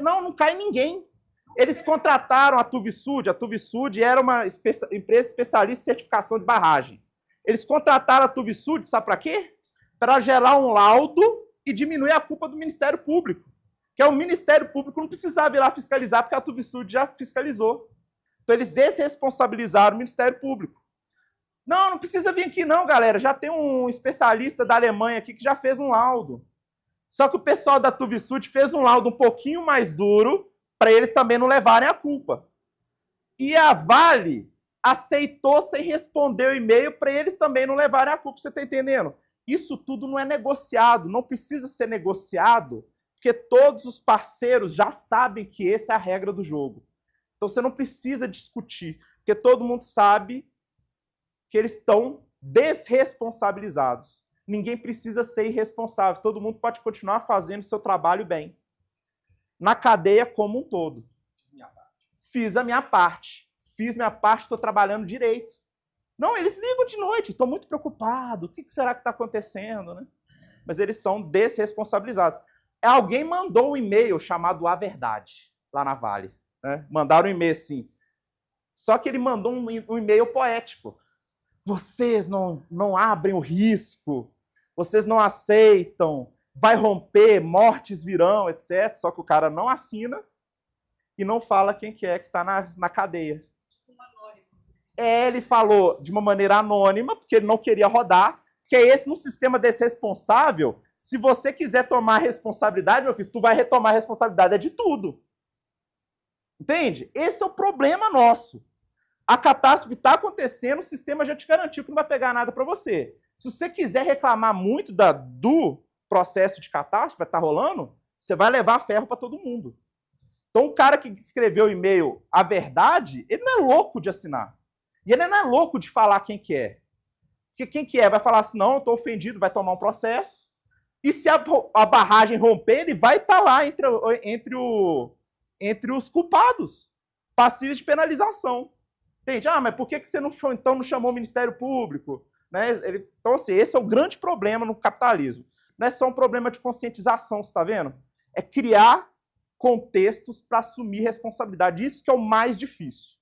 Não cai ninguém. Eles contrataram a Tuvisud. A Tuvisud era uma empresa especialista em certificação de barragem. Eles contrataram a Tuvisud, sabe para quê? Para gerar um laudo e diminuir a culpa do Ministério Público. Que o Ministério Público não precisava ir lá fiscalizar, porque a Tuvisud já fiscalizou. Então, eles desresponsabilizaram o Ministério Público. Não precisa vir aqui não, galera. Já tem um especialista da Alemanha aqui que já fez um laudo. Só que o pessoal da Tuvisud fez um laudo um pouquinho mais duro para eles também não levarem a culpa. E a Vale aceitou sem responder o e-mail para eles também não levarem a culpa. Você está entendendo? Isso tudo não é negociado, não precisa ser negociado, porque todos os parceiros já sabem que essa é a regra do jogo. Então você não precisa discutir, porque todo mundo sabe que eles estão desresponsabilizados. Ninguém precisa ser irresponsável, todo mundo pode continuar fazendo o seu trabalho bem. Na cadeia como um todo. Fiz a minha parte. Fiz minha parte, estou trabalhando direito. Não, eles ligam de noite, estou muito preocupado, o que será que está acontecendo, né? Mas eles estão desresponsabilizados. Alguém mandou um e-mail chamado A Verdade, lá na Vale. Né? Mandaram um e-mail assim. Só que ele mandou um e-mail poético. Vocês não abrem o risco, vocês não aceitam, vai romper, mortes virão, etc. Só que o cara não assina e não fala quem que é que está na cadeia. Ele falou de uma maneira anônima, porque ele não queria rodar, que é esse, num sistema desresponsável, se você quiser tomar responsabilidade, meu filho, tu vai retomar a responsabilidade, é de tudo. Entende? Esse é o problema nosso. A catástrofe está acontecendo, o sistema já te garantiu que não vai pegar nada para você. Se você quiser reclamar muito do processo de catástrofe que está rolando, você vai levar ferro para todo mundo. Então, o cara que escreveu o e-mail A Verdade, ele não é louco de assinar. E ele não é louco de falar quem que é. Porque quem que é vai falar assim, não, eu estou ofendido, vai tomar um processo. E se a barragem romper, ele vai estar lá entre os culpados, passíveis de penalização. Entende? Mas por que você então não chamou o Ministério Público? Né? Então, assim, esse é o grande problema no capitalismo. Não é só um problema de conscientização, você está vendo? É criar contextos para assumir responsabilidade. Isso que é o mais difícil.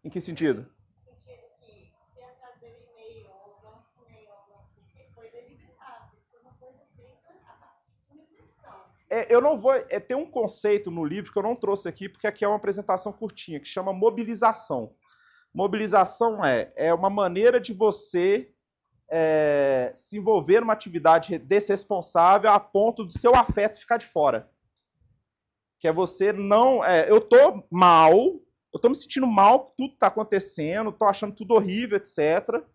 Em que sentido? No sentido que se é trazer e-mail, ou não e-mail, ou não sei o que, foi deliberado. Isso foi uma coisa feita a partir de uma intenção. Eu não vou. Tem um conceito no livro que eu não trouxe aqui, porque aqui é uma apresentação curtinha, que chama mobilização. Mobilização é uma maneira de você se envolver numa atividade desresponsável a ponto do seu afeto ficar de fora. Que é você não... eu tô mal, eu tô me sentindo mal, tudo tá acontecendo, tô achando tudo horrível, etc.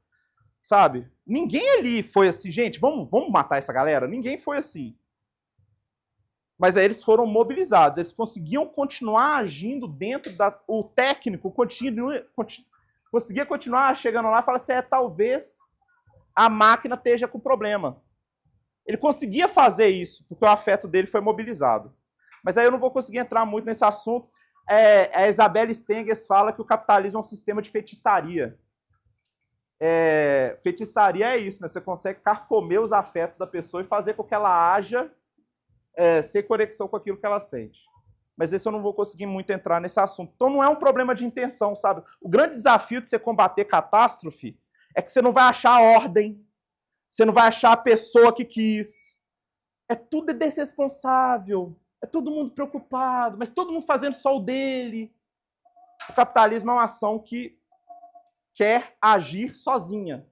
Sabe? Ninguém ali foi assim, gente, vamos matar essa galera? Ninguém foi assim. Mas aí eles foram mobilizados, eles conseguiam continuar agindo dentro da... O técnico conseguia continuar chegando lá e falar assim, talvez a máquina esteja com problema. Ele conseguia fazer isso, porque o afeto dele foi mobilizado. Mas aí eu não vou conseguir entrar muito nesse assunto. A Isabelle Stengers fala que o capitalismo é um sistema de feitiçaria. Feitiçaria é isso, né? Você consegue carcomer os afetos da pessoa e fazer com que ela haja sem conexão com aquilo que ela sente. Mas esse eu não vou conseguir muito entrar nesse assunto. Então não é um problema de intenção, sabe? O grande desafio de você combater catástrofe é que você não vai achar a ordem, você não vai achar a pessoa que quis. Tudo desresponsável, todo mundo preocupado, mas todo mundo fazendo só o dele. O capitalismo é uma ação que quer agir sozinha.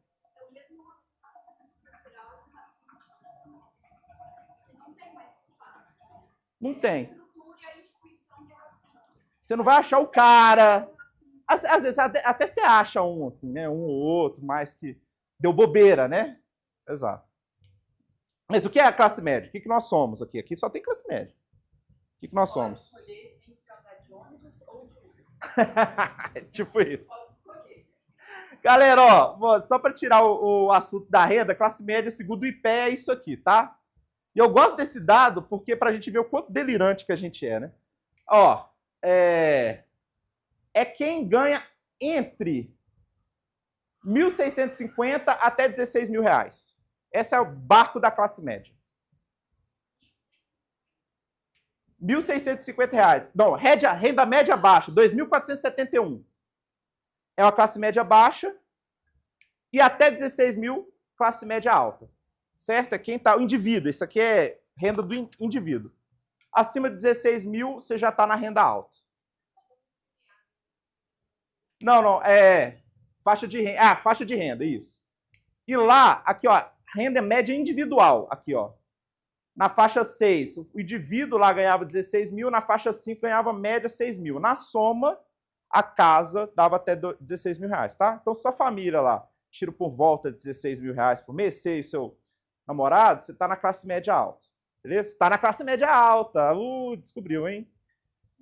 Não tem. Você não vai achar o cara. Às vezes até você acha um, assim, né? Um ou outro, mais que deu bobeira, né? Exato. Mas o que é a classe média? O que nós somos aqui? Aqui só tem classe média. O que nós somos? Escolher entre andar de ônibus ou de tipo isso. Galera, ó, só para tirar o assunto da renda, classe média, segundo o IPEA, é isso aqui, tá? E eu gosto desse dado porque para a gente ver o quanto delirante que a gente é, né? Ó, é quem ganha entre 1.650 até 16 mil reais. Esse é o barco da classe média. 1.650 reais. Não, renda média baixa, 2.471. É uma classe média baixa. E até 16 mil, classe média alta. Certo? É quem tá, o indivíduo. Isso aqui é renda do indivíduo. Acima de 16 mil, você já está na renda alta. Não, faixa de renda. Faixa de renda, isso. E lá, aqui, ó, renda média individual. Aqui, ó. Na faixa 6, o indivíduo lá ganhava 16 mil, na faixa 5 ganhava média 6 mil. Na soma, a casa dava até 16 mil reais, tá? Então, sua família lá tira por volta de 16 mil reais por mês, você e seu namorado, você tá na classe média alta. Beleza? Você tá na classe média alta. Descobriu, hein?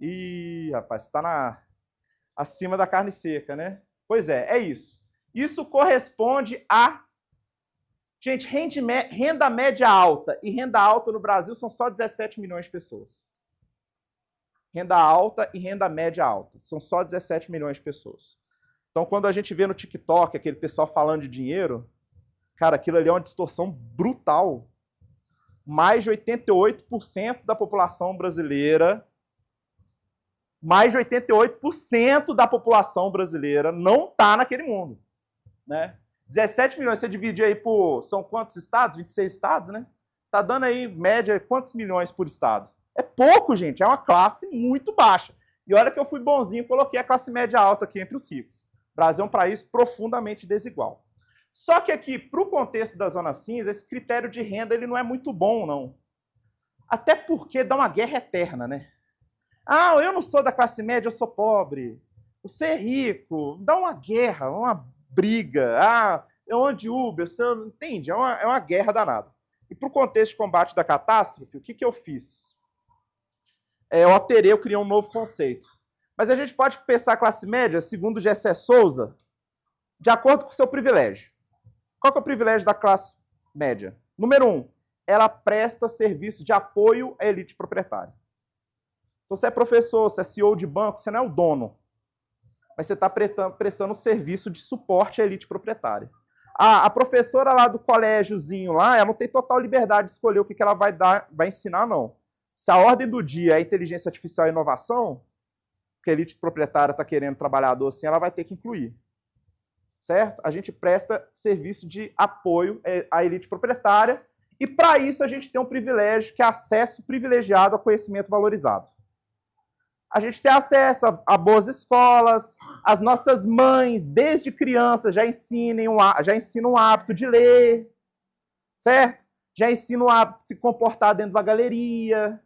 Ih, rapaz, você tá acima da carne seca, né? Pois é isso. Isso corresponde a... Gente, renda média alta e renda alta no Brasil são só 17 milhões de pessoas. Renda alta e renda média alta. São só 17 milhões de pessoas. Então, quando a gente vê no TikTok aquele pessoal falando de dinheiro, cara, aquilo ali é uma distorção brutal. Mais de 88% da população brasileira, não está naquele mundo, né? 17 milhões, você divide aí por... São quantos estados? 26 estados, né? Tá dando aí, média, quantos milhões por estado? É pouco, gente. É uma classe muito baixa. E olha que eu fui bonzinho e coloquei a classe média alta aqui entre os ricos. O Brasil é um país profundamente desigual. Só que aqui, para o contexto da Zona Cinza, esse critério de renda ele não é muito bom, não. Até porque dá uma guerra eterna, né? Eu não sou da classe média, eu sou pobre. Você é rico. Dá uma guerra, uma briga, eu ando de Uber, você não entende? É uma guerra danada. E para o contexto de combate da catástrofe, o que eu fiz? Eu criei um novo conceito. Mas a gente pode pensar a classe média, segundo Gessé Souza, de acordo com o seu privilégio. Qual que é o privilégio da classe média? Número 1, ela presta serviço de apoio à elite proprietária. Então, você é professor, você é CEO de banco, você não é o dono. Mas você está prestando serviço de suporte à elite proprietária. A professora lá do colégiozinho lá, ela não tem total liberdade de escolher o que ela vai ensinar, não. Se a ordem do dia é inteligência artificial e inovação, porque a elite proprietária está querendo trabalhador assim, ela vai ter que incluir. Certo? A gente presta serviço de apoio à elite proprietária e, para isso, a gente tem um privilégio, que é acesso privilegiado ao conhecimento valorizado. A gente tem acesso a boas escolas, as nossas mães, desde crianças, já ensinam o hábito de ler, certo? Já ensinam o hábito de se comportar dentro da galeria,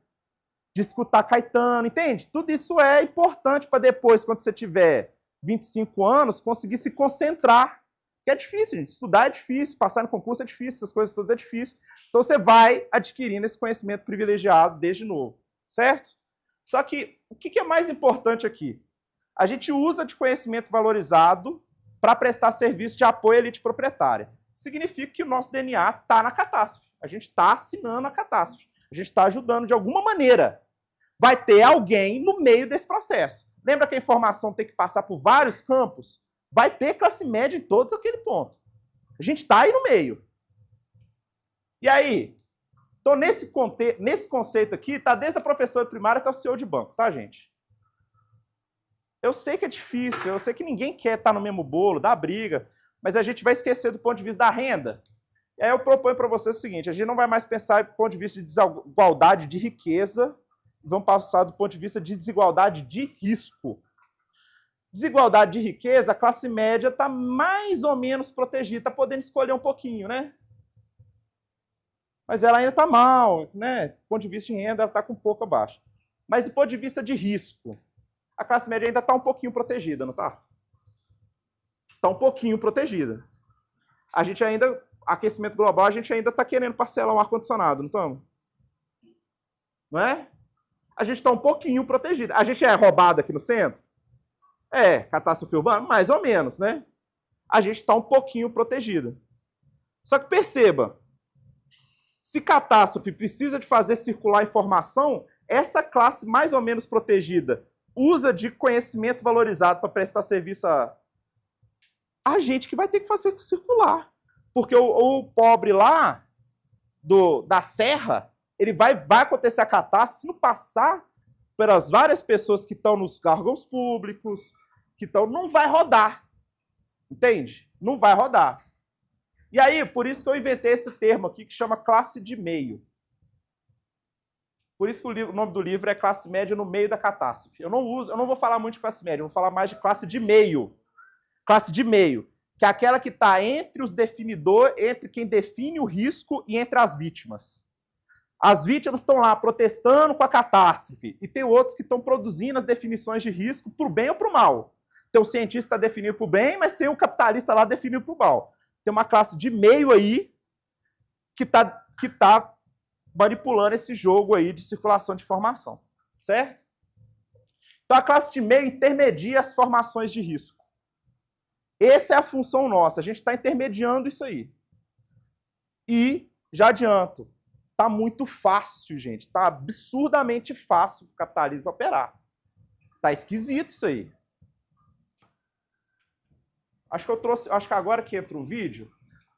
de escutar Caetano, entende? Tudo isso é importante para depois, quando você tiver 25 anos, conseguir se concentrar. Que é difícil, gente. Estudar é difícil, passar no concurso é difícil, essas coisas todas é difícil. Então você vai adquirindo esse conhecimento privilegiado desde novo, certo? Só que o que é mais importante aqui? A gente usa de conhecimento valorizado para prestar serviço de apoio à elite proprietária. Significa que o nosso DNA está na catástrofe. A gente está assinando a catástrofe. A gente está ajudando de alguma maneira. Vai ter alguém no meio desse processo. Lembra que a informação tem que passar por vários campos? Vai ter classe média em todos aquele ponto. A gente está aí no meio. E aí? Então, nesse conceito aqui, está desde a professora primária até o CEO de banco, tá, gente? Eu sei que é difícil, eu sei que ninguém quer estar no mesmo bolo, dá briga, mas a gente vai esquecer do ponto de vista da renda. E aí eu proponho para vocês o seguinte, a gente não vai mais pensar do ponto de vista de desigualdade de riqueza, vamos passar do ponto de vista de desigualdade de risco. Desigualdade de riqueza, a classe média está mais ou menos protegida, está podendo escolher um pouquinho, né? Mas ela ainda está mal, né? Do ponto de vista de renda, ela está com um pouco abaixo. Mas do ponto de vista de risco, a classe média ainda está um pouquinho protegida, não está? Está um pouquinho protegida. A gente ainda, aquecimento global, a gente ainda está querendo parcelar um ar-condicionado, não estamos? Não é? A gente está um pouquinho protegido. A gente é roubado aqui no centro? É, catástrofe urbana? Mais ou menos, né? A gente está um pouquinho protegido. Só que perceba, se catástrofe precisa de fazer circular informação, essa classe mais ou menos protegida usa de conhecimento valorizado para prestar serviço a gente que vai ter que fazer circular. Porque o pobre lá da serra, ele vai acontecer a catástrofe se não passar pelas várias pessoas que estão nos órgãos públicos, não vai rodar. Entende? Não vai rodar. E aí, por isso que eu inventei esse termo aqui que chama classe de meio. Por isso que o nome do livro é Classe Média no Meio da Catástrofe. Eu não vou falar muito de classe média, eu vou falar mais de classe de meio. Classe de meio, que é aquela que está entre os definidores, entre quem define o risco e entre as vítimas. As vítimas estão lá protestando com a catástrofe, e tem outros que estão produzindo as definições de risco para o bem ou para o mal. Tem o cientista definindo para o bem, mas tem o capitalista lá definindo para o mal. Tem uma classe de meio aí que tá manipulando esse jogo aí de circulação de informação, certo? Então a classe de meio intermedia as formações de risco. Essa é a função nossa, a gente está intermediando isso aí. E, já adianto, tá muito fácil, gente, tá absurdamente fácil para o capitalismo operar. Tá esquisito isso aí. Acho que agora que entra o vídeo,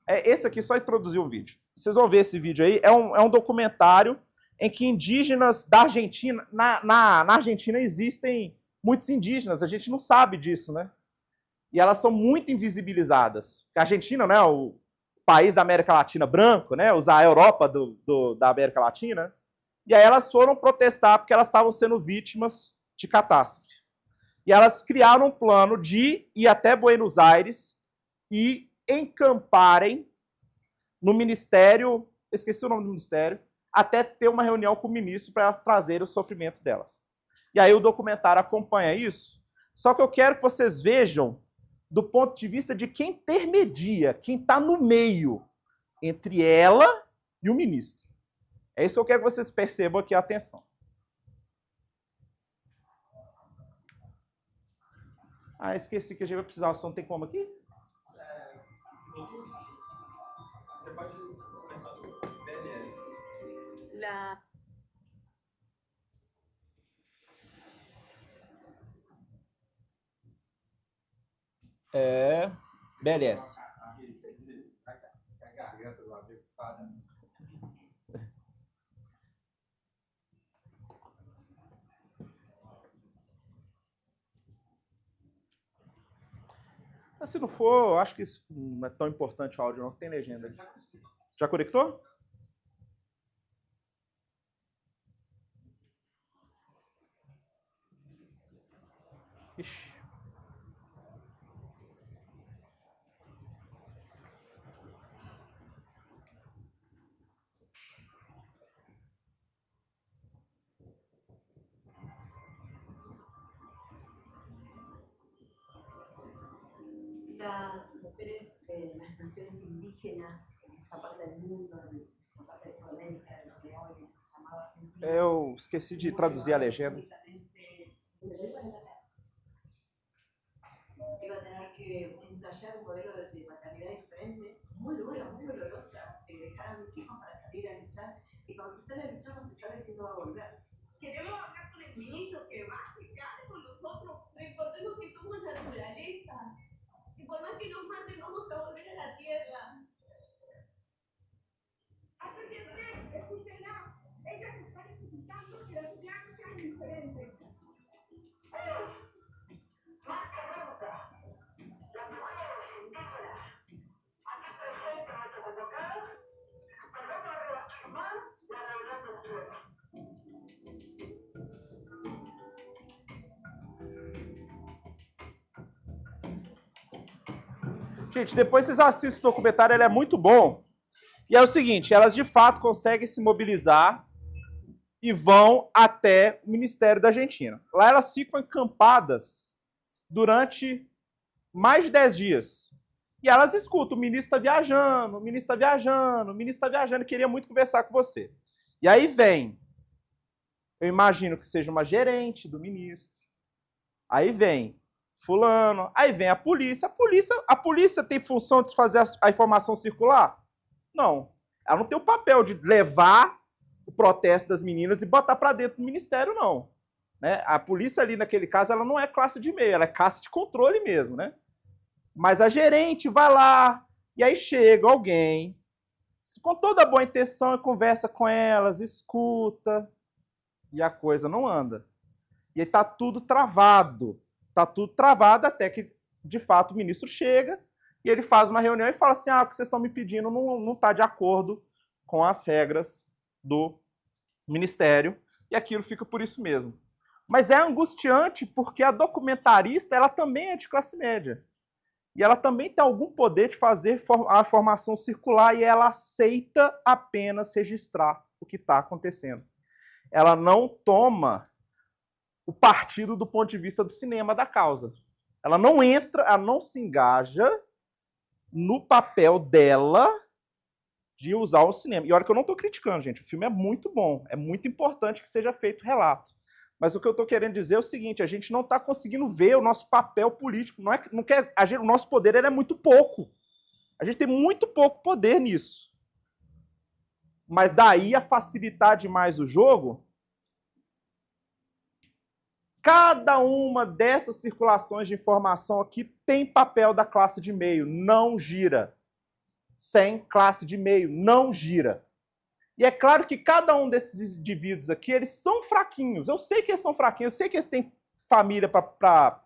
esse aqui só introduziu o vídeo. Vocês vão ver esse vídeo aí, é um documentário em que indígenas da Argentina, na Argentina existem muitos indígenas, a gente não sabe disso, né? E elas são muito invisibilizadas. A Argentina, né, o país da América Latina branco, né, a Europa da América Latina, e aí elas foram protestar porque elas estavam sendo vítimas de catástrofe. E elas criaram um plano de ir até Buenos Aires e encamparem no ministério, esqueci o nome do ministério, até ter uma reunião com o ministro para elas trazerem o sofrimento delas. E aí o documentário acompanha isso, só que eu quero que vocês vejam do ponto de vista de quem intermedia, quem está no meio entre ela e o ministro. É isso que eu quero que vocês percebam aqui, atenção. Ah, esqueci que a gente vai precisar. Não tem como aqui? Você pode comentar do BLS. Não. BLS. A garganta do amigo fala. Mas se não for, eu acho que isso não é tão importante o áudio, não, que tem legenda aqui. Já conectou? Ixi. Las mujeres de las naciones indígenas en esta parte del mundo, en esta parte de Sudamérica, de lo que hoy es llamado Argentina. Eu esqueci de traduzir a legenda. Iba a tener que ensayar un modelo de maternidad diferente, muy dura, muy dolorosa, de dejar a mis hijos para salir a luchar, y cuando se sale a luchar no se sabe si no va a volver. Queremos hablar con el ministro que va a quedar con nosotros. Recordemos que somos naturaleza. Y por más que nos maten, vamos a volver a la tierra. Acérquense, escúchenla. Ella está necesitando que las llaves sean diferentes. Gente, depois vocês assistem o documentário, ele é muito bom. E é o seguinte, elas de fato conseguem se mobilizar e vão até o Ministério da Argentina. Lá elas ficam acampadas durante mais de 10 dias. E elas escutam, o ministro está viajando, o ministro está viajando, o ministro está viajando, queria muito conversar com você. E aí vem, eu imagino que seja uma gerente do ministro, aí vem fulano, aí vem a polícia. A polícia tem função de fazer a informação circular? Não. Ela não tem o papel de levar o protesto das meninas e botar para dentro do ministério, não. Né? A polícia ali, naquele caso, ela não é classe de meio, ela é classe de controle mesmo, né? Mas a gerente vai lá, e aí chega alguém, com toda boa intenção, conversa com elas, escuta, e a coisa não anda. E aí tá tudo travado. Tá tudo travado até que, de fato, o ministro chega e ele faz uma reunião e fala assim, o que vocês estão me pedindo não está de acordo com as regras do ministério, e aquilo fica por isso mesmo. Mas é angustiante porque a documentarista, ela também é de classe média. E ela também tem algum poder de fazer a informação circular e ela aceita apenas registrar o que está acontecendo. Ela não toma o partido do ponto de vista do cinema da causa. Ela não entra, ela não se engaja no papel dela de usar o cinema. E olha que eu não estou criticando, gente. O filme é muito bom. É muito importante que seja feito relato. Mas o que eu estou querendo dizer é o seguinte, a gente não está conseguindo ver o nosso papel político. O nosso poder ele é muito pouco. A gente tem muito pouco poder nisso. Mas daí a facilitar demais o jogo, cada uma dessas circulações de informação aqui tem papel da classe de meio, não gira. Sem classe de meio, não gira. E é claro que cada um desses indivíduos aqui, eles são fraquinhos. Eu sei que eles são fraquinhos, eu sei que eles têm família para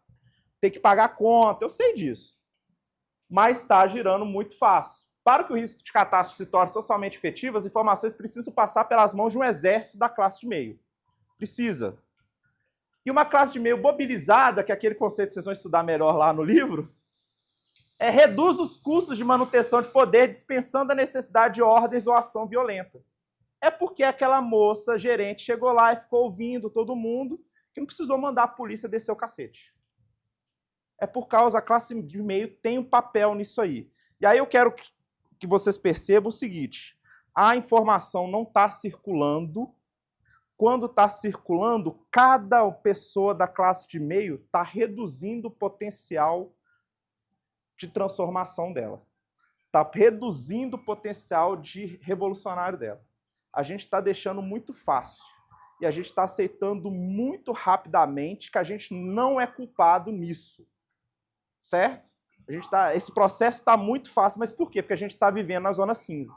ter que pagar conta, eu sei disso. Mas está girando muito fácil. Para que o risco de catástrofe se torne socialmente efetivo, as informações precisam passar pelas mãos de um exército da classe de meio. Precisa. E uma classe de meio mobilizada, que é aquele conceito que vocês vão estudar melhor lá no livro, reduz os custos de manutenção de poder, dispensando a necessidade de ordens ou ação violenta. É porque aquela moça gerente chegou lá e ficou ouvindo todo mundo, que não precisou mandar a polícia descer o cacete. É por causa, a classe de meio tem um papel nisso aí. E aí eu quero que vocês percebam o seguinte, a informação não está circulando. Quando está circulando, cada pessoa da classe de meio está reduzindo o potencial de transformação dela. Está reduzindo o potencial de revolucionário dela. A gente está deixando muito fácil. E a gente está aceitando muito rapidamente que a gente não é culpado nisso. Certo? Esse processo está muito fácil, mas por quê? Porque a gente está vivendo na zona cinza.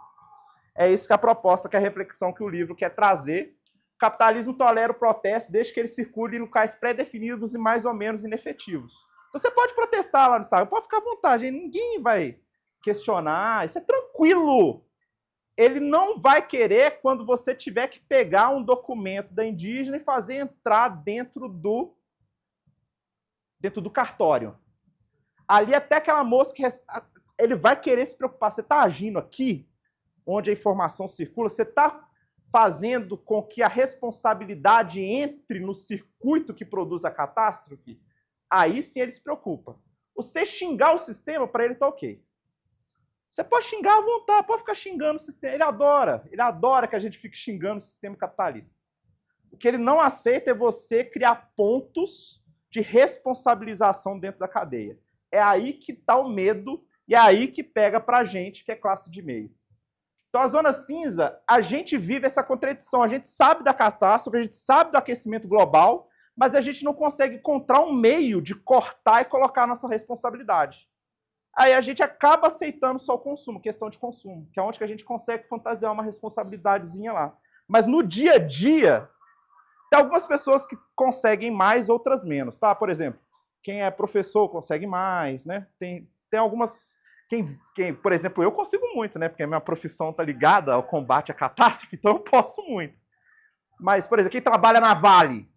É isso que é a proposta, que é a reflexão que o livro quer trazer. O capitalismo tolera o protesto desde que ele circule em locais pré-definidos e mais ou menos inefetivos. Então você pode protestar lá no Instagram, pode ficar à vontade, ninguém vai questionar, isso é tranquilo. Ele não vai querer quando você tiver que pegar um documento da indígena e fazer entrar dentro do cartório. Ali até aquela moça que ele vai querer se preocupar. Você está agindo aqui, onde a informação circula, você está fazendo com que a responsabilidade entre no circuito que produz a catástrofe, aí sim ele se preocupa. Você xingar o sistema, para ele está ok. Você pode xingar à vontade, pode ficar xingando o sistema. Ele adora que a gente fique xingando o sistema capitalista. O que ele não aceita é você criar pontos de responsabilização dentro da cadeia. É aí que está o medo e é aí que pega para a gente, que é classe de meio. Então, a zona cinza, a gente vive essa contradição. A gente sabe da catástrofe, a gente sabe do aquecimento global, mas a gente não consegue encontrar um meio de cortar e colocar a nossa responsabilidade. Aí a gente acaba aceitando só o consumo, questão de consumo, que é onde que a gente consegue fantasiar uma responsabilidadezinha lá. Mas no dia a dia, tem algumas pessoas que conseguem mais, outras menos, tá? Por exemplo, quem é professor consegue mais, né? Tem algumas... por exemplo, eu consigo muito, né? Porque a minha profissão tá ligada ao combate à catástrofe, então eu posso muito. Mas, por exemplo, quem trabalha na Vale,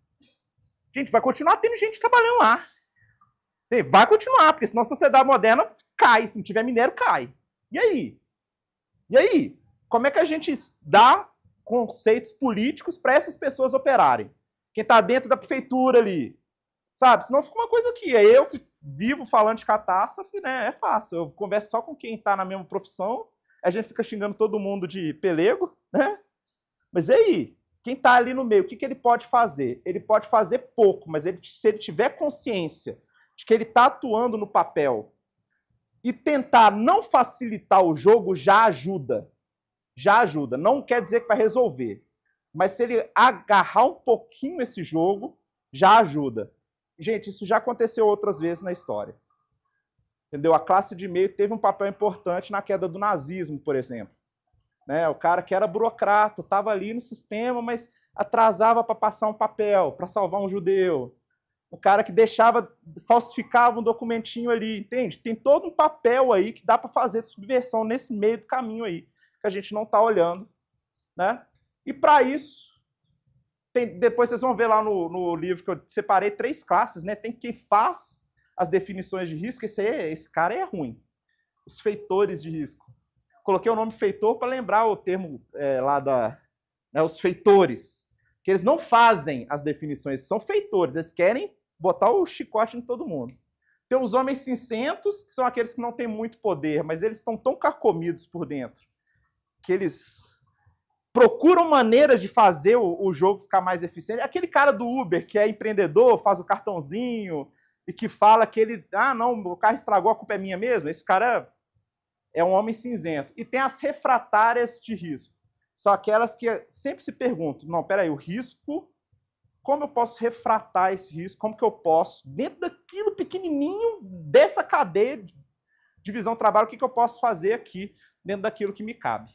gente, vai continuar tendo gente trabalhando lá. Vai continuar, porque senão a sociedade moderna cai. Se não tiver minério, cai. E aí? E aí? Como é que a gente dá conceitos políticos para essas pessoas operarem? Quem está dentro da prefeitura ali, sabe? Senão fica uma coisa aqui. É eu que vivo falando de catástrofe, né? É fácil. Eu converso só com quem está na mesma profissão. A gente fica xingando todo mundo de pelego, né? Mas e aí? Quem está ali no meio, o que ele pode fazer? Ele pode fazer pouco, mas se ele tiver consciência de que ele está atuando no papel e tentar não facilitar o jogo, já ajuda. Já ajuda. Não quer dizer que vai resolver. Mas se ele agarrar um pouquinho esse jogo, já ajuda. Gente, isso já aconteceu outras vezes na história. Entendeu? A classe de meio teve um papel importante na queda do nazismo, por exemplo. Né? O cara que era burocrata, estava ali no sistema, mas atrasava para passar um papel, para salvar um judeu. O cara que falsificava um documentinho ali, entende? Tem todo um papel aí que dá para fazer de subversão nesse meio do caminho aí, que a gente não está olhando, né? E para isso, depois vocês vão ver lá no livro que eu separei 3 classes, né? Tem quem faz as definições de risco, esse cara é ruim. Os feitores de risco. Coloquei o nome feitor para lembrar o termo os feitores. Que eles não fazem as definições, são feitores, eles querem botar o chicote em todo mundo. Tem os homens cinzentos, que são aqueles que não têm muito poder, mas eles estão tão carcomidos por dentro, que eles procuram maneiras de fazer o jogo ficar mais eficiente. Aquele cara do Uber, que é empreendedor, faz o cartãozinho, e que fala que ele... não, o carro estragou, a culpa é minha mesmo. Esse cara é um homem cinzento. E tem as refratárias de risco. São aquelas que sempre se perguntam, não, peraí, o risco, como eu posso refratar esse risco? Como que eu posso, dentro daquilo pequenininho, dessa cadeia de divisão do trabalho, o que eu posso fazer aqui, dentro daquilo que me cabe?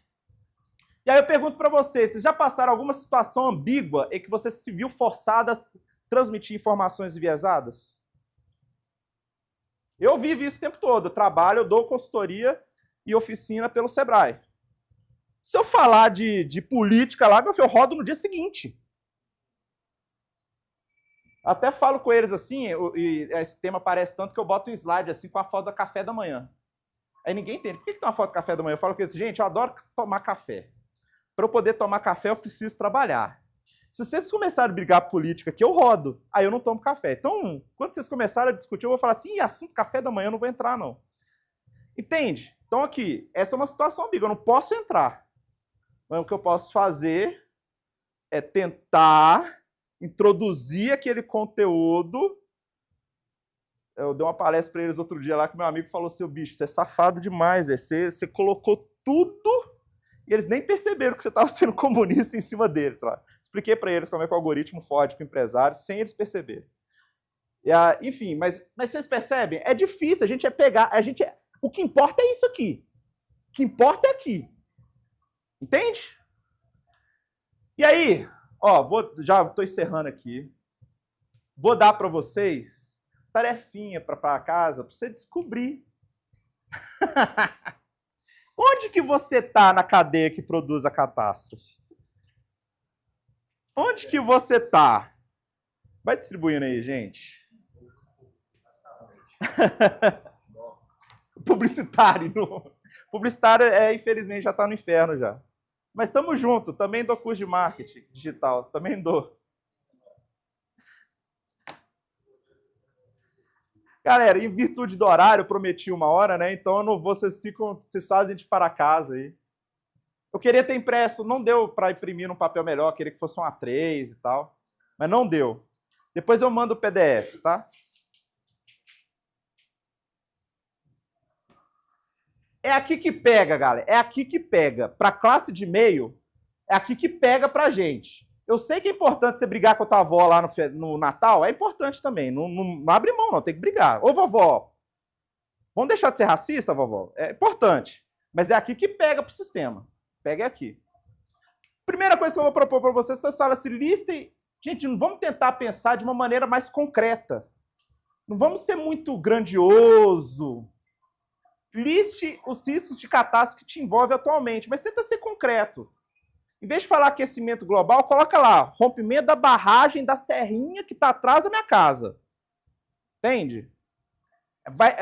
E aí eu pergunto para vocês já passaram alguma situação ambígua em que você se viu forçada a transmitir informações enviesadas? Eu vivo isso o tempo todo. Eu dou consultoria e oficina pelo Sebrae. Se eu falar de política lá, meu filho, eu rodo no dia seguinte. Até falo com eles assim, e esse tema aparece tanto que eu boto um slide assim com a foto do café da manhã. Aí ninguém entende. Por que tem uma foto do café da manhã? Eu falo com eles, gente, eu adoro tomar café. Para eu poder tomar café, eu preciso trabalhar. Se vocês começarem a brigar política aqui, eu rodo. Aí eu não tomo café. Então, quando vocês começarem a discutir, eu vou falar assim, assunto café da manhã eu não vou entrar, não. Entende? Então aqui, essa é uma situação ambígua, eu não posso entrar. Mas o que eu posso fazer é tentar introduzir aquele conteúdo. Eu dei uma palestra para eles outro dia lá que meu amigo falou assim, bicho, você é safado demais, você colocou tudo e eles nem perceberam que você estava sendo comunista em cima deles. Lá. Expliquei para eles como é que o algoritmo fode com empresários sem eles perceberem. Enfim, mas vocês percebem? É difícil, a gente é pegar... o que importa é isso aqui. O que importa é aqui. Entende? E aí, já estou encerrando aqui. Vou dar para vocês tarefinha para casa, para você descobrir. Onde que você está na cadeia que produz a catástrofe? Onde que você está? Vai distribuindo aí, gente. Publicitário. Publicitário, infelizmente, já está no inferno já. Mas estamos juntos. Também dou curso de marketing digital. Também dou. Galera, em virtude do horário, eu prometi 1 hora, né? Então eu não vou, vocês fazem de para casa aí. Eu queria ter impresso, não deu para imprimir num papel melhor, queria que fosse um A3 e tal, mas não deu. Depois eu mando o PDF, tá? É aqui que pega, galera. É aqui que pega. Para classe de e-mail, é aqui que pega pra gente. Eu sei que é importante você brigar com a tua avó lá no Natal, é importante também. Não abre mão, não. Tem que brigar. Ô, vovó, vamos deixar de ser racista, vovó? É importante. Mas é aqui que pega pro sistema. Pega aqui. Primeira coisa que eu vou propor para vocês, vocês falam assim, listem... Gente, não vamos tentar pensar de uma maneira mais concreta. Não vamos ser muito grandioso. Liste os riscos de catástrofe que te envolve atualmente, mas tenta ser concreto. Em vez de falar aquecimento global, coloca lá, rompimento da barragem da serrinha que está atrás da minha casa. Entende?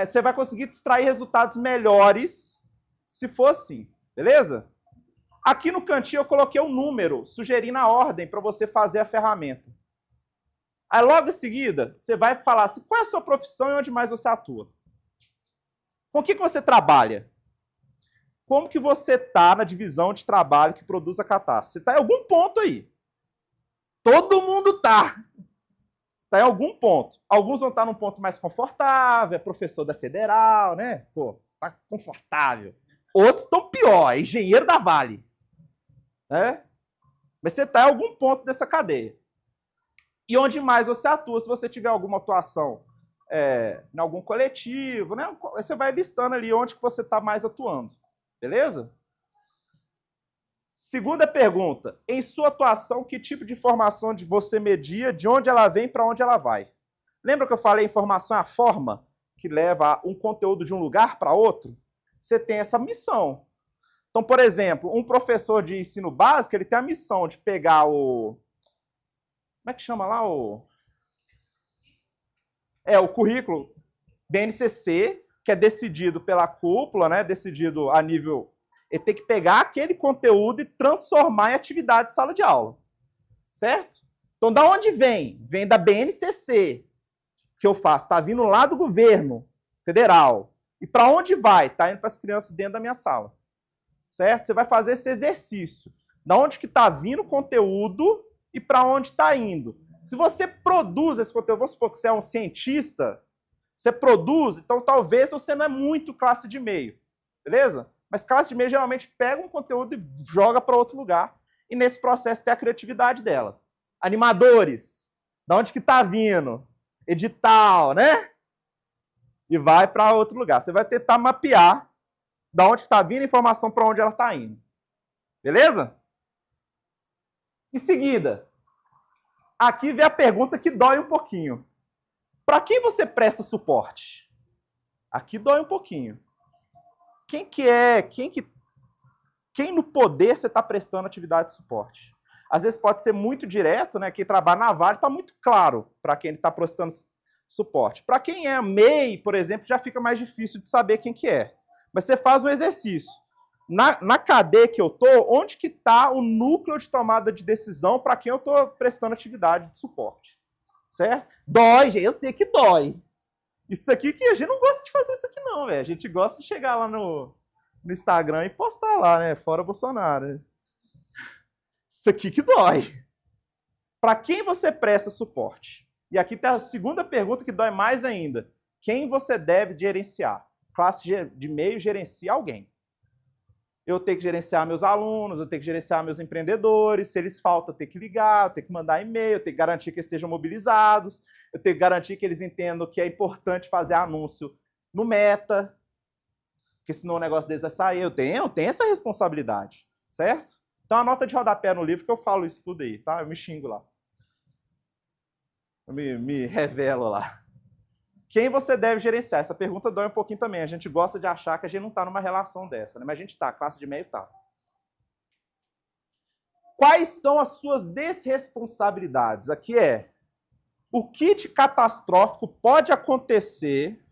Você vai conseguir extrair resultados melhores se for assim, beleza? Aqui no cantinho eu coloquei um número, sugerindo a ordem para você fazer a ferramenta. Aí logo em seguida, você vai falar assim, qual é a sua profissão e onde mais você atua? Com o que você trabalha? Como que você está na divisão de trabalho que produz a catástrofe? Você está em algum ponto aí. Todo mundo está. Está em algum ponto. Alguns vão estar num ponto mais confortável, é professor da Federal, né? Pô, tá confortável. Outros estão pior, é engenheiro da Vale. Né? Mas você está em algum ponto dessa cadeia. E onde mais você atua, se você tiver alguma atuação em algum coletivo, né? Você vai listando ali onde que você está mais atuando. Beleza? Segunda pergunta. Em sua atuação, que tipo de informação você media, de onde ela vem para onde ela vai? Lembra que eu falei informação é a forma que leva um conteúdo de um lugar para outro? Você tem essa missão. Então, por exemplo, um professor de ensino básico, ele tem a missão de pegar o... Como é que chama lá? O currículo BNCC, que é decidido pela cúpula, né? Decidido a nível... Ele tem que pegar aquele conteúdo e transformar em atividade de sala de aula. Certo? Então, da onde vem? Vem da BNCC, que eu faço. Está vindo lá do governo federal. E para onde vai? Está indo para as crianças dentro da minha sala. Certo? Você vai fazer esse exercício. Da onde que está vindo o conteúdo e para onde está indo. Se você produz esse conteúdo, vamos supor que você é um cientista, você produz, então talvez você não é muito classe de e-mail. Beleza? Mas classe de e-mail geralmente pega um conteúdo e joga para outro lugar. E nesse processo tem a criatividade dela. Animadores. Da onde que está vindo? Edital, né? E vai para outro lugar. Você vai tentar mapear da onde está vindo a informação para onde ela está indo. Beleza? Em seguida, aqui vem a pergunta que dói um pouquinho. Para quem você presta suporte? Aqui dói um pouquinho. Quem no poder você está prestando atividade de suporte? Às vezes pode ser muito direto, né? Quem trabalha na Vale está muito claro para quem ele está prestando suporte. Para quem é MEI, por exemplo, já fica mais difícil de saber quem que é. Mas você faz um exercício. Na cadeia que eu estou, onde que está o núcleo de tomada de decisão para quem eu estou prestando atividade de suporte? Certo? Dói, gente. Eu sei que dói. Isso aqui que a gente não gosta de fazer isso aqui não, velho. A gente gosta de chegar lá no Instagram e postar lá, né? Fora Bolsonaro. Isso aqui que dói. Para quem você presta suporte? E aqui tem a segunda pergunta que dói mais ainda. Quem você deve gerenciar? Classe de e-mail gerencia alguém. Eu tenho que gerenciar meus alunos, eu tenho que gerenciar meus empreendedores, se eles faltam, eu tenho que ligar, eu tenho que mandar e-mail, eu tenho que garantir que eles estejam mobilizados, eu tenho que garantir que eles entendam que é importante fazer anúncio no Meta, porque senão o negócio deles vai sair. Eu tenho essa responsabilidade, certo? Então, a nota de rodapé no livro que eu falo isso tudo aí, tá? Eu me xingo lá. Eu me revelo lá. Quem você deve gerenciar? Essa pergunta dói um pouquinho também. A gente gosta de achar que a gente não está numa relação dessa, né? Mas a gente está, a classe de meio está. Quais são as suas desresponsabilidades? Aqui o que de catastrófico pode acontecer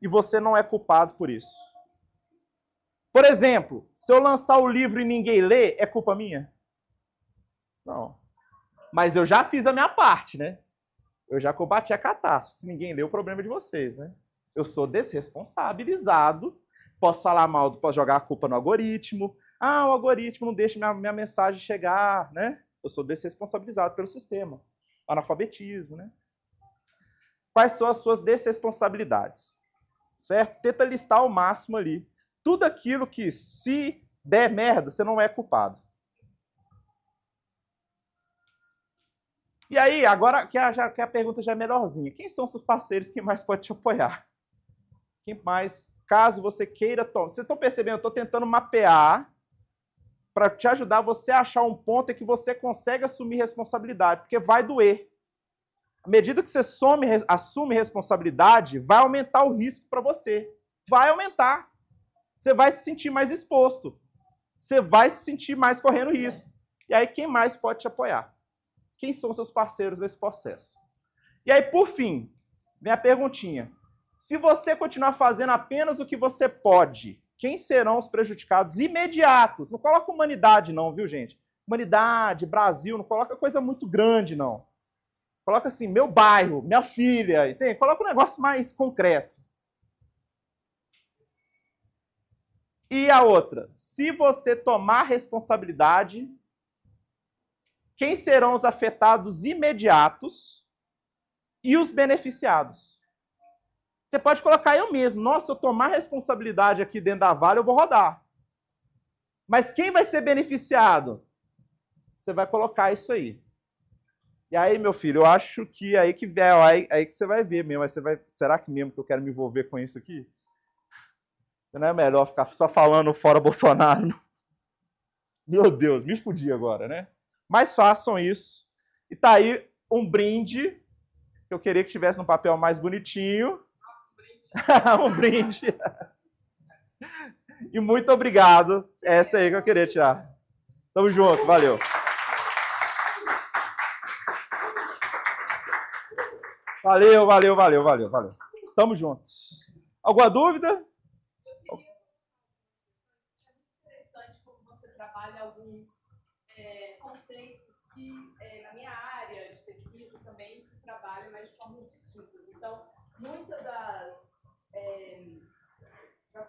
e você não é culpado por isso? Por exemplo, se eu lançar o livro e ninguém lê, é culpa minha? Não. Mas eu já fiz a minha parte, né? Eu já combati a catástrofe. Se ninguém lê, o problema é de vocês, né? Eu sou desresponsabilizado. Posso falar mal, posso jogar a culpa no algoritmo. Ah, o algoritmo não deixa minha mensagem chegar, né? Eu sou desresponsabilizado pelo sistema. Analfabetismo, né? Quais são as suas desresponsabilidades? Certo? Tenta listar ao máximo ali. Tudo aquilo que, se der merda, você não é culpado. E aí, agora que a pergunta já é melhorzinha. Quem são seus parceiros que mais pode te apoiar? Quem mais, caso você queira... Vocês estão percebendo? Eu estou tentando mapear para te ajudar você a achar um ponto em que você consegue assumir responsabilidade, porque vai doer. À medida que você assume responsabilidade, vai aumentar o risco para você. Vai aumentar. Você vai se sentir mais exposto. Você vai se sentir mais correndo risco. E aí, quem mais pode te apoiar? Quem são seus parceiros nesse processo? E aí, por fim, vem a perguntinha. Se você continuar fazendo apenas o que você pode, quem serão os prejudicados imediatos? Não coloca humanidade não, viu, gente? Humanidade, Brasil, não coloca coisa muito grande, não. Coloca assim, meu bairro, minha filha, entende? Coloca um negócio mais concreto. E a outra, se você tomar responsabilidade, quem serão os afetados imediatos e os beneficiados? Você pode colocar eu mesmo. Nossa, se eu tomar responsabilidade aqui dentro da Vale, eu vou rodar. Mas quem vai ser beneficiado? Você vai colocar isso aí. E aí, meu filho, eu acho que aí que você vai ver mesmo. Aí você vai, será que mesmo que eu quero me envolver com isso aqui? Não é melhor ficar só falando fora Bolsonaro? Não? Meu Deus, me fudi agora, né? Mas façam isso. E tá aí um brinde. Eu queria que tivesse um papel mais bonitinho. Um brinde. E muito obrigado. Essa aí que eu queria tirar. Tamo junto, valeu. Valeu. Tamo juntos. Alguma dúvida? Interessante como você trabalha alguns conceitos que na minha área de pesquisa também se trabalha, mas de formas distintas. Então, muitas das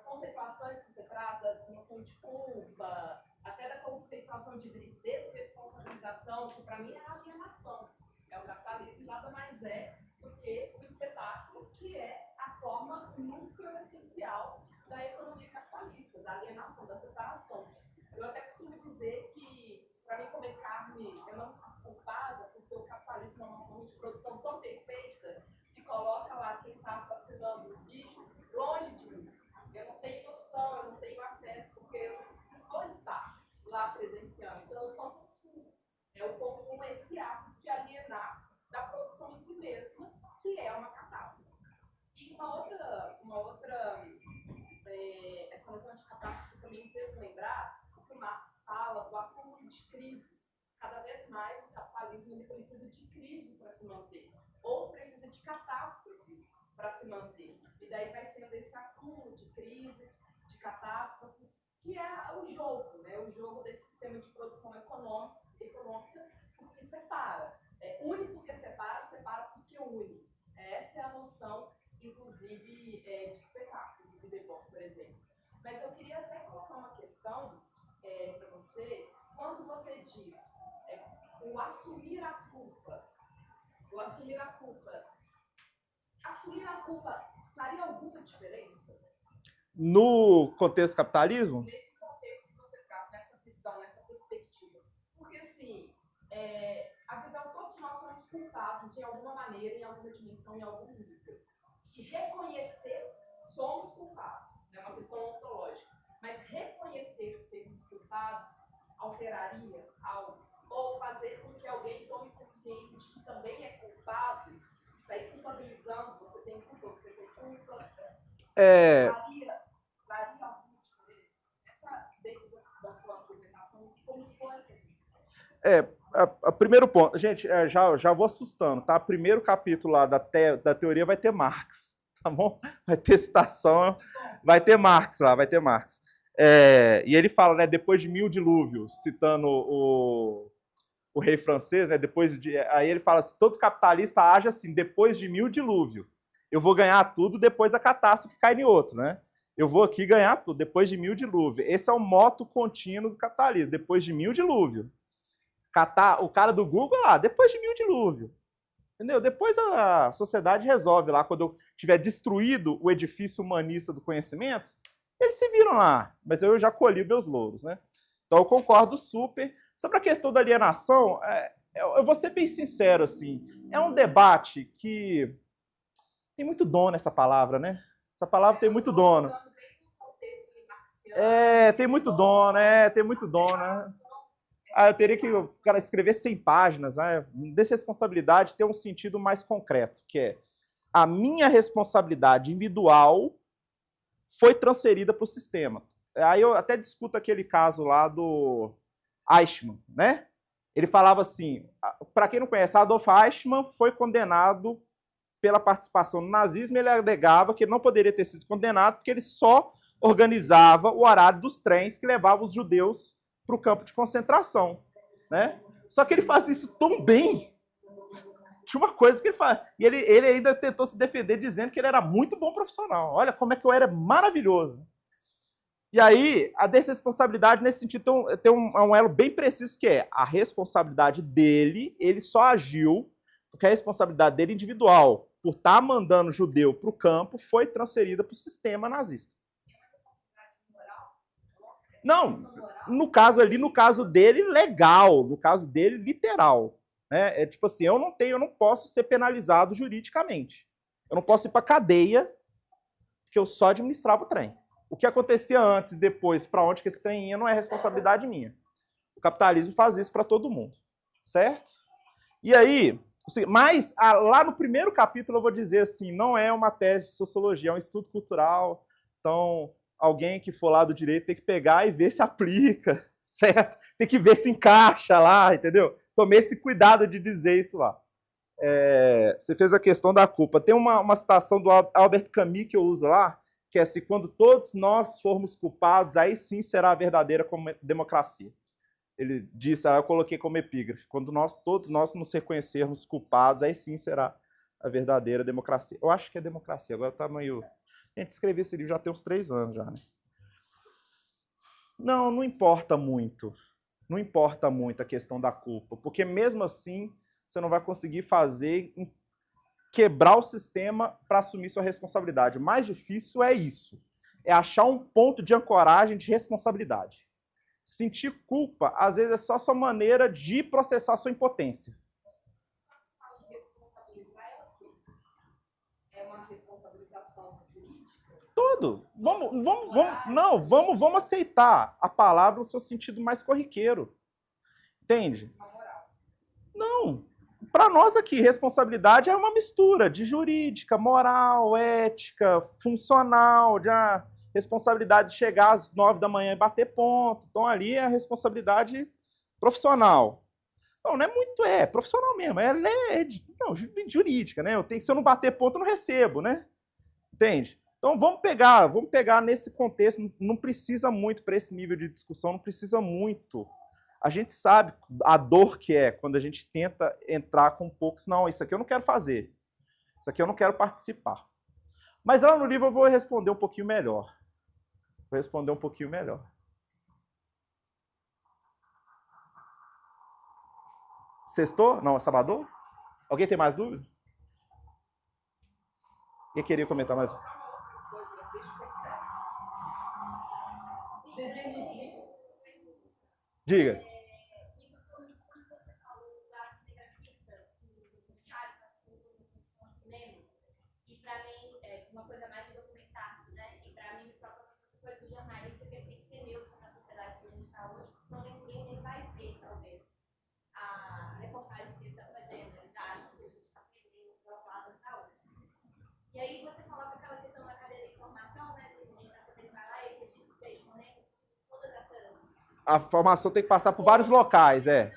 conceituações que você traz, da noção de culpa, até da conceituação de desresponsabilização, que para mim é a alienação. O capitalismo nada mais é do que o espetáculo, que é a forma núcleo essencial da economia capitalista, da alienação, da separação. Eu até costumo dizer que, para mim, comer carne, eu não me sinto culpada, porque o capitalismo é uma forma de produção tão perfeita que coloca lá quem está assassinando os bichos longe de mim. Eu não tenho noção, eu não tenho afeto, porque eu não vou estar lá presenciando. Então, eu só consumo. O consumo é esse ato de se alienar da produção em si mesma, que é uma catástrofe. E uma outra essa noção de catástrofe também me fez lembrar o que o Marx fala do acúmulo de crises. Cada vez mais o capitalismo ele precisa de crise para se manter, ou precisa de catástrofes para se manter. E daí vai sendo esse acúmulo de crises, de catástrofes, que é o jogo, né? O jogo desse sistema de produção econômica, porque separa. Une porque separa porque une. Essa é a noção, inclusive, de espetáculo, do Debord, por exemplo. Mas eu queria até colocar uma questão para você, quando você diz o assumir a culpa, faria alguma diferença? No contexto capitalismo? Nesse contexto que você traz, nessa visão, nessa perspectiva. Porque, assim, a visão que todos nós somos culpados de alguma maneira, em alguma dimensão, em algum nível. E reconhecer somos culpados, é uma questão ontológica. Mas reconhecer sermos culpados alteraria algo? Ou fazer com que alguém tome consciência de que também é culpado, sair culpabilizando, você tem culpa, Varia muito deles. Essa, dentro da sua apresentação, como foi essa? Primeiro ponto, gente, já vou assustando, tá? Primeiro capítulo lá da teoria vai ter Marx, tá bom? Vai ter citação, vai ter Marx lá, vai ter Marx. E ele fala, né, depois de 1000 dilúvios, citando o rei francês, né, aí ele fala assim, todo capitalista age assim, depois de 1000 dilúvios. Eu vou ganhar tudo, depois a catástrofe cai em outro, né? Eu vou aqui ganhar tudo, depois de 1000 dilúvios. Esse é o moto contínuo do capitalismo, depois de 1000 dilúvios. O cara do Google lá, depois de 1000 dilúvios. Entendeu? Depois a sociedade resolve lá, quando eu tiver destruído o edifício humanista do conhecimento, eles se viram lá, mas eu já colhi meus louros, né? Então eu concordo super. Sobre a questão da alienação, eu vou ser bem sincero, assim, é um debate que tem muito dono essa palavra, né? Essa palavra tem muito dono. Tem muito dono, tem muito dono, né? Eu teria que escrever 100 páginas, né? Desresponsabilidade tem um sentido mais concreto, que é a minha responsabilidade individual foi transferida para o sistema. Aí eu até discuto aquele caso lá do Eichmann, né? Ele falava assim, para quem não conhece, Adolf Eichmann foi condenado pela participação no nazismo, ele alegava que ele não poderia ter sido condenado porque ele só organizava o horário dos trens que levavam os judeus para o campo de concentração, né? Só que ele faz isso tão bem. Tinha uma coisa que ele faz. E ele ainda tentou se defender dizendo que ele era muito bom profissional. Olha como é que eu era maravilhoso. E aí, a desresponsabilidade, nesse sentido, tem um elo bem preciso, que é a responsabilidade dele, ele só agiu porque a responsabilidade dele individual, por estar mandando judeu para o campo, foi transferida para o sistema nazista. Não, no caso dele, legal, no caso dele, literal. Né? Tipo assim, eu não posso ser penalizado juridicamente. Eu não posso ir para cadeia, porque eu só administrava o trem. O que acontecia antes e depois, para onde que esse trem ia, não é responsabilidade minha. O capitalismo faz isso para todo mundo, certo? E aí, mas lá no primeiro capítulo eu vou dizer assim, não é uma tese de sociologia, é um estudo cultural, então alguém que for lá do direito tem que pegar e ver se aplica, certo? Tem que ver se encaixa lá, entendeu? Tomei esse cuidado de dizer isso lá. Você fez a questão da culpa. Tem uma citação do Albert Camus que eu uso lá, que é assim, quando todos nós formos culpados, aí sim será a verdadeira democracia. Ele disse, eu coloquei como epígrafe, quando todos nós nos reconhecermos culpados, aí sim será a verdadeira democracia. Eu acho que é democracia, agora tá meio... Gente, escrevi esse livro já tem uns 3 anos já, né? Não importa muito. Não importa muito a questão da culpa, porque mesmo assim você não vai conseguir quebrar o sistema para assumir sua responsabilidade. O mais difícil é isso. É achar um ponto de ancoragem de responsabilidade. Sentir culpa, às vezes, é só sua maneira de processar sua impotência. É uma responsabilização jurídica? Tudo. Vamos aceitar a palavra no seu sentido mais corriqueiro. Entende? Não. Para nós aqui, responsabilidade é uma mistura de jurídica, moral, ética, funcional, de responsabilidade de chegar às 9 da manhã e bater ponto. Então, ali é a responsabilidade profissional. Não, não é muito, profissional mesmo. Jurídica, né? Se eu não bater ponto, eu não recebo, né? Entende? Então, vamos pegar nesse contexto. Não precisa muito para esse nível de discussão, não precisa muito. A gente sabe a dor que é quando a gente tenta entrar com um pouco, não, isso aqui eu não quero fazer. Isso aqui eu não quero participar. Mas lá no livro eu vou responder um pouquinho melhor. Sextou? Não, é sábado? Alguém tem mais dúvida? Quem queria comentar mais? Diga. Uma coisa mais de documentário, né? E para mim, me toca essa coisa do jornalista que tem que ser neutro na sociedade que a gente está hoje, porque senão ninguém vai ver, talvez, a reportagem que ele está fazendo. Ele já acha que a gente está perdendo para um lado para outro. E aí você coloca aquela questão da cadeia da informação. A formação tem que passar por vários locais, é.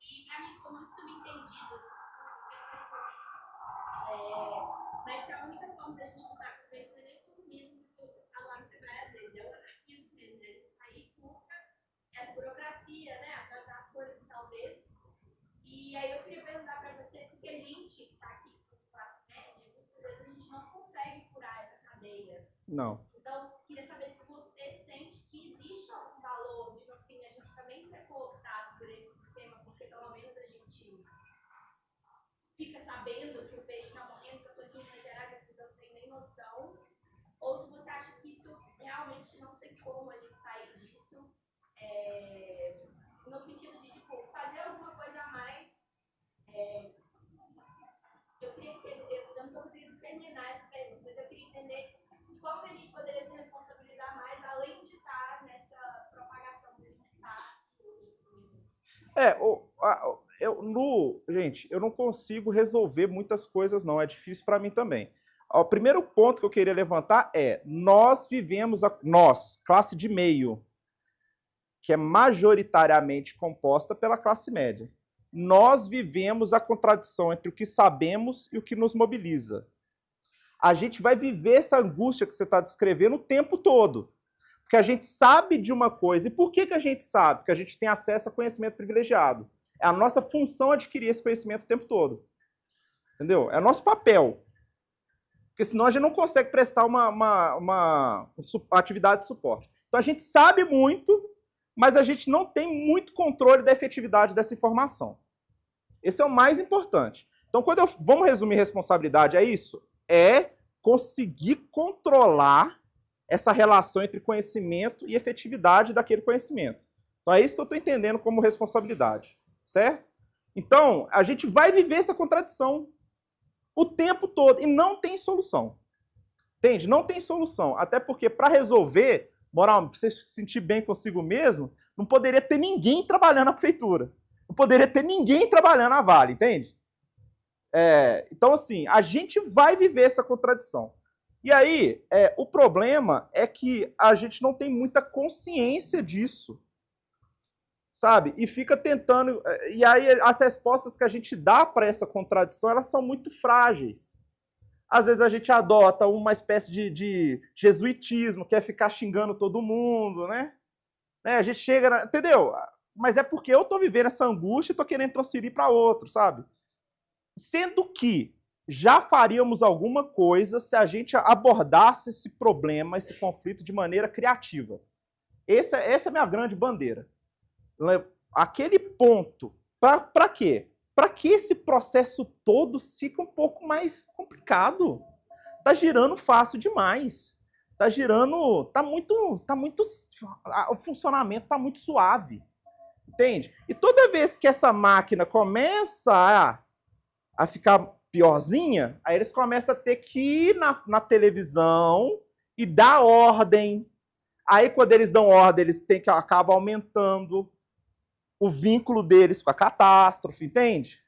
E para mim ficou muito subentendido. Mas que a única forma da gente lutar contra isso é o comunismo, que você fala lá no Sebrae às vezes, é o anarquismo mesmo, né? Sair contra essa burocracia, né? Atrasar as coisas talvez. E aí eu queria perguntar para você, porque a gente que está aqui com classe média, muitas vezes a gente não consegue furar essa cadeia. Não. Então, eu queria saber se você sente que existe algum valor de, no fim, a gente também ser cooptado por esse sistema, porque pelo menos a gente fica sabendo que o peixe está morrendo, que eu estou de Minas Gerais, as pessoas não têm nem noção, ou se você acha que isso realmente não tem como a gente sair disso, no sentido de, tipo, fazer alguma coisa a mais. Eu queria entender, eu não estou conseguindo terminar essa pergunta, mas eu queria entender como que a gente poderia se responsabilizar mais, além de estar nessa propagação que a gente está. Gente, eu não consigo resolver muitas coisas, não. É difícil para mim também. O primeiro ponto que eu queria levantar é: nós vivemos, nós, classe de meio, que é majoritariamente composta pela classe média. Nós vivemos a contradição entre o que sabemos e o que nos mobiliza. A gente vai viver essa angústia que você está descrevendo o tempo todo. Porque a gente sabe de uma coisa. E por que a gente sabe? Porque a gente tem acesso a conhecimento privilegiado. É a nossa função adquirir esse conhecimento o tempo todo. Entendeu? É o nosso papel. Porque senão a gente não consegue prestar uma atividade de suporte. Então a gente sabe muito, mas a gente não tem muito controle da efetividade dessa informação. Esse é o mais importante. Então, vamos resumir responsabilidade, é isso? É conseguir controlar essa relação entre conhecimento e efetividade daquele conhecimento. Então, é isso que eu estou entendendo como responsabilidade, certo? Então, a gente vai viver essa contradição o tempo todo e não tem solução. Entende? Não tem solução. Até porque, para resolver, moral, para você se sentir bem consigo mesmo, não poderia ter ninguém trabalhando na prefeitura. Não poderia ter ninguém trabalhando na Vale, entende? Então, assim, a gente vai viver essa contradição. E aí, o problema é que a gente não tem muita consciência disso, sabe? E fica tentando... E aí, as respostas que a gente dá para essa contradição, elas são muito frágeis. Às vezes a gente adota uma espécie de jesuitismo, quer ficar xingando todo mundo, né? A gente chega... Entendeu? Mas é porque eu estou vivendo essa angústia e estou querendo transferir para outro, sabe? Sendo que já faríamos alguma coisa se a gente abordasse esse problema, esse conflito de maneira criativa. Essa é a minha grande bandeira. Aquele ponto. Para quê? Para que esse processo todo fique um pouco mais complicado. Tá girando fácil demais. Tá girando... o funcionamento tá muito suave. Entende? E toda vez que essa máquina começa a ficar piorzinha, aí eles começam a ter que ir na televisão e dar ordem. Aí, quando eles dão ordem, eles acabam aumentando o vínculo deles com a catástrofe, entende?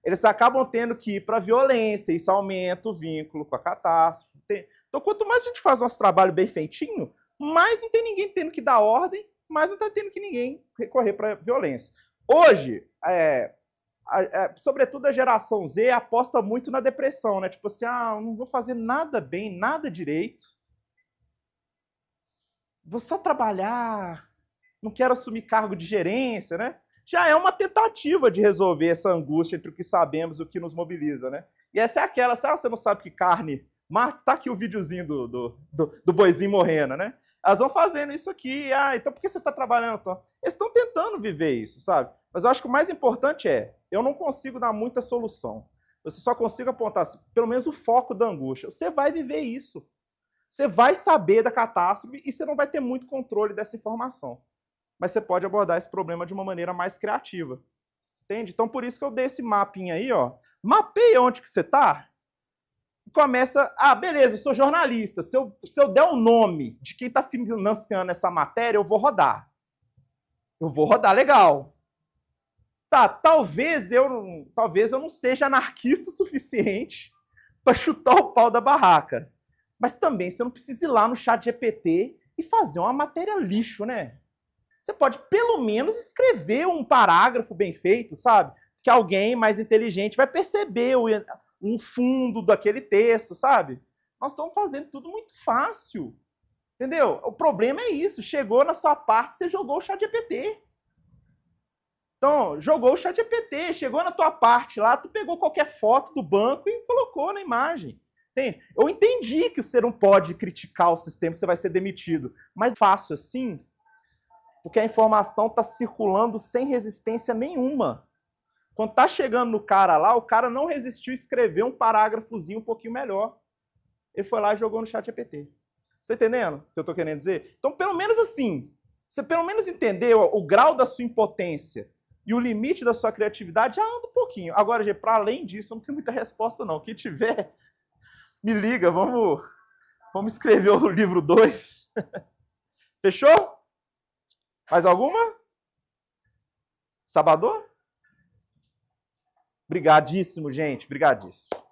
Eles acabam tendo que ir para a violência, isso aumenta o vínculo com a catástrofe. Entende? Então, quanto mais a gente faz nosso trabalho bem feitinho, mais não tem ninguém tendo que dar ordem, mais não está tendo que ninguém recorrer para a violência. Hoje, sobretudo a geração Z aposta muito na depressão, né? Tipo assim, eu não vou fazer nada bem, nada direito. Vou só trabalhar, não quero assumir cargo de gerência, né? Já é uma tentativa de resolver essa angústia entre o que sabemos e o que nos mobiliza, né? E essa é aquela, você não sabe que carne... Tá aqui o videozinho do boizinho morrendo, né? Elas vão fazendo isso aqui. Então por que você está trabalhando? Eles estão tentando viver isso, sabe? Mas eu acho que o mais importante eu não consigo dar muita solução. Eu só consigo apontar, pelo menos, o foco da angústia. Você vai viver isso. Você vai saber da catástrofe e você não vai ter muito controle dessa informação. Mas você pode abordar esse problema de uma maneira mais criativa. Entende? Então, por isso que eu dei esse mapinha aí, ó. Mapeia onde que você está. Começa, beleza, eu sou jornalista. Se eu der o nome de quem está financiando essa matéria, eu vou rodar. Eu vou rodar legal. Tá, talvez eu não seja anarquista o suficiente para chutar o pau da barraca. Mas também você não precisa ir lá no chat GPT e fazer uma matéria lixo, né? Você pode, pelo menos, escrever um parágrafo bem feito, sabe? Que alguém mais inteligente vai perceber um fundo daquele texto, sabe? Nós estamos fazendo tudo muito fácil. Entendeu? O problema é isso. Chegou na sua parte, você jogou o ChatGPT. Então, jogou o ChatGPT, chegou na tua parte lá, tu pegou qualquer foto do banco e colocou na imagem. Entende? Eu entendi que você não pode criticar o sistema, que você vai ser demitido. Mas fácil assim, porque a informação está circulando sem resistência nenhuma. Quando está chegando no cara lá, o cara não resistiu a escrever um parágrafozinho um pouquinho melhor. Ele foi lá e jogou no ChatGPT. Você está entendendo o que eu estou querendo dizer? Então, pelo menos assim, você pelo menos entendeu o grau da sua impotência e o limite da sua criatividade, já anda um pouquinho. Agora, gente, para além disso, eu não tenho muita resposta, não. Quem tiver, me liga, vamos escrever o livro 2. Fechou? Mais alguma? Sabador? Brigadíssimo, gente. Brigadíssimo.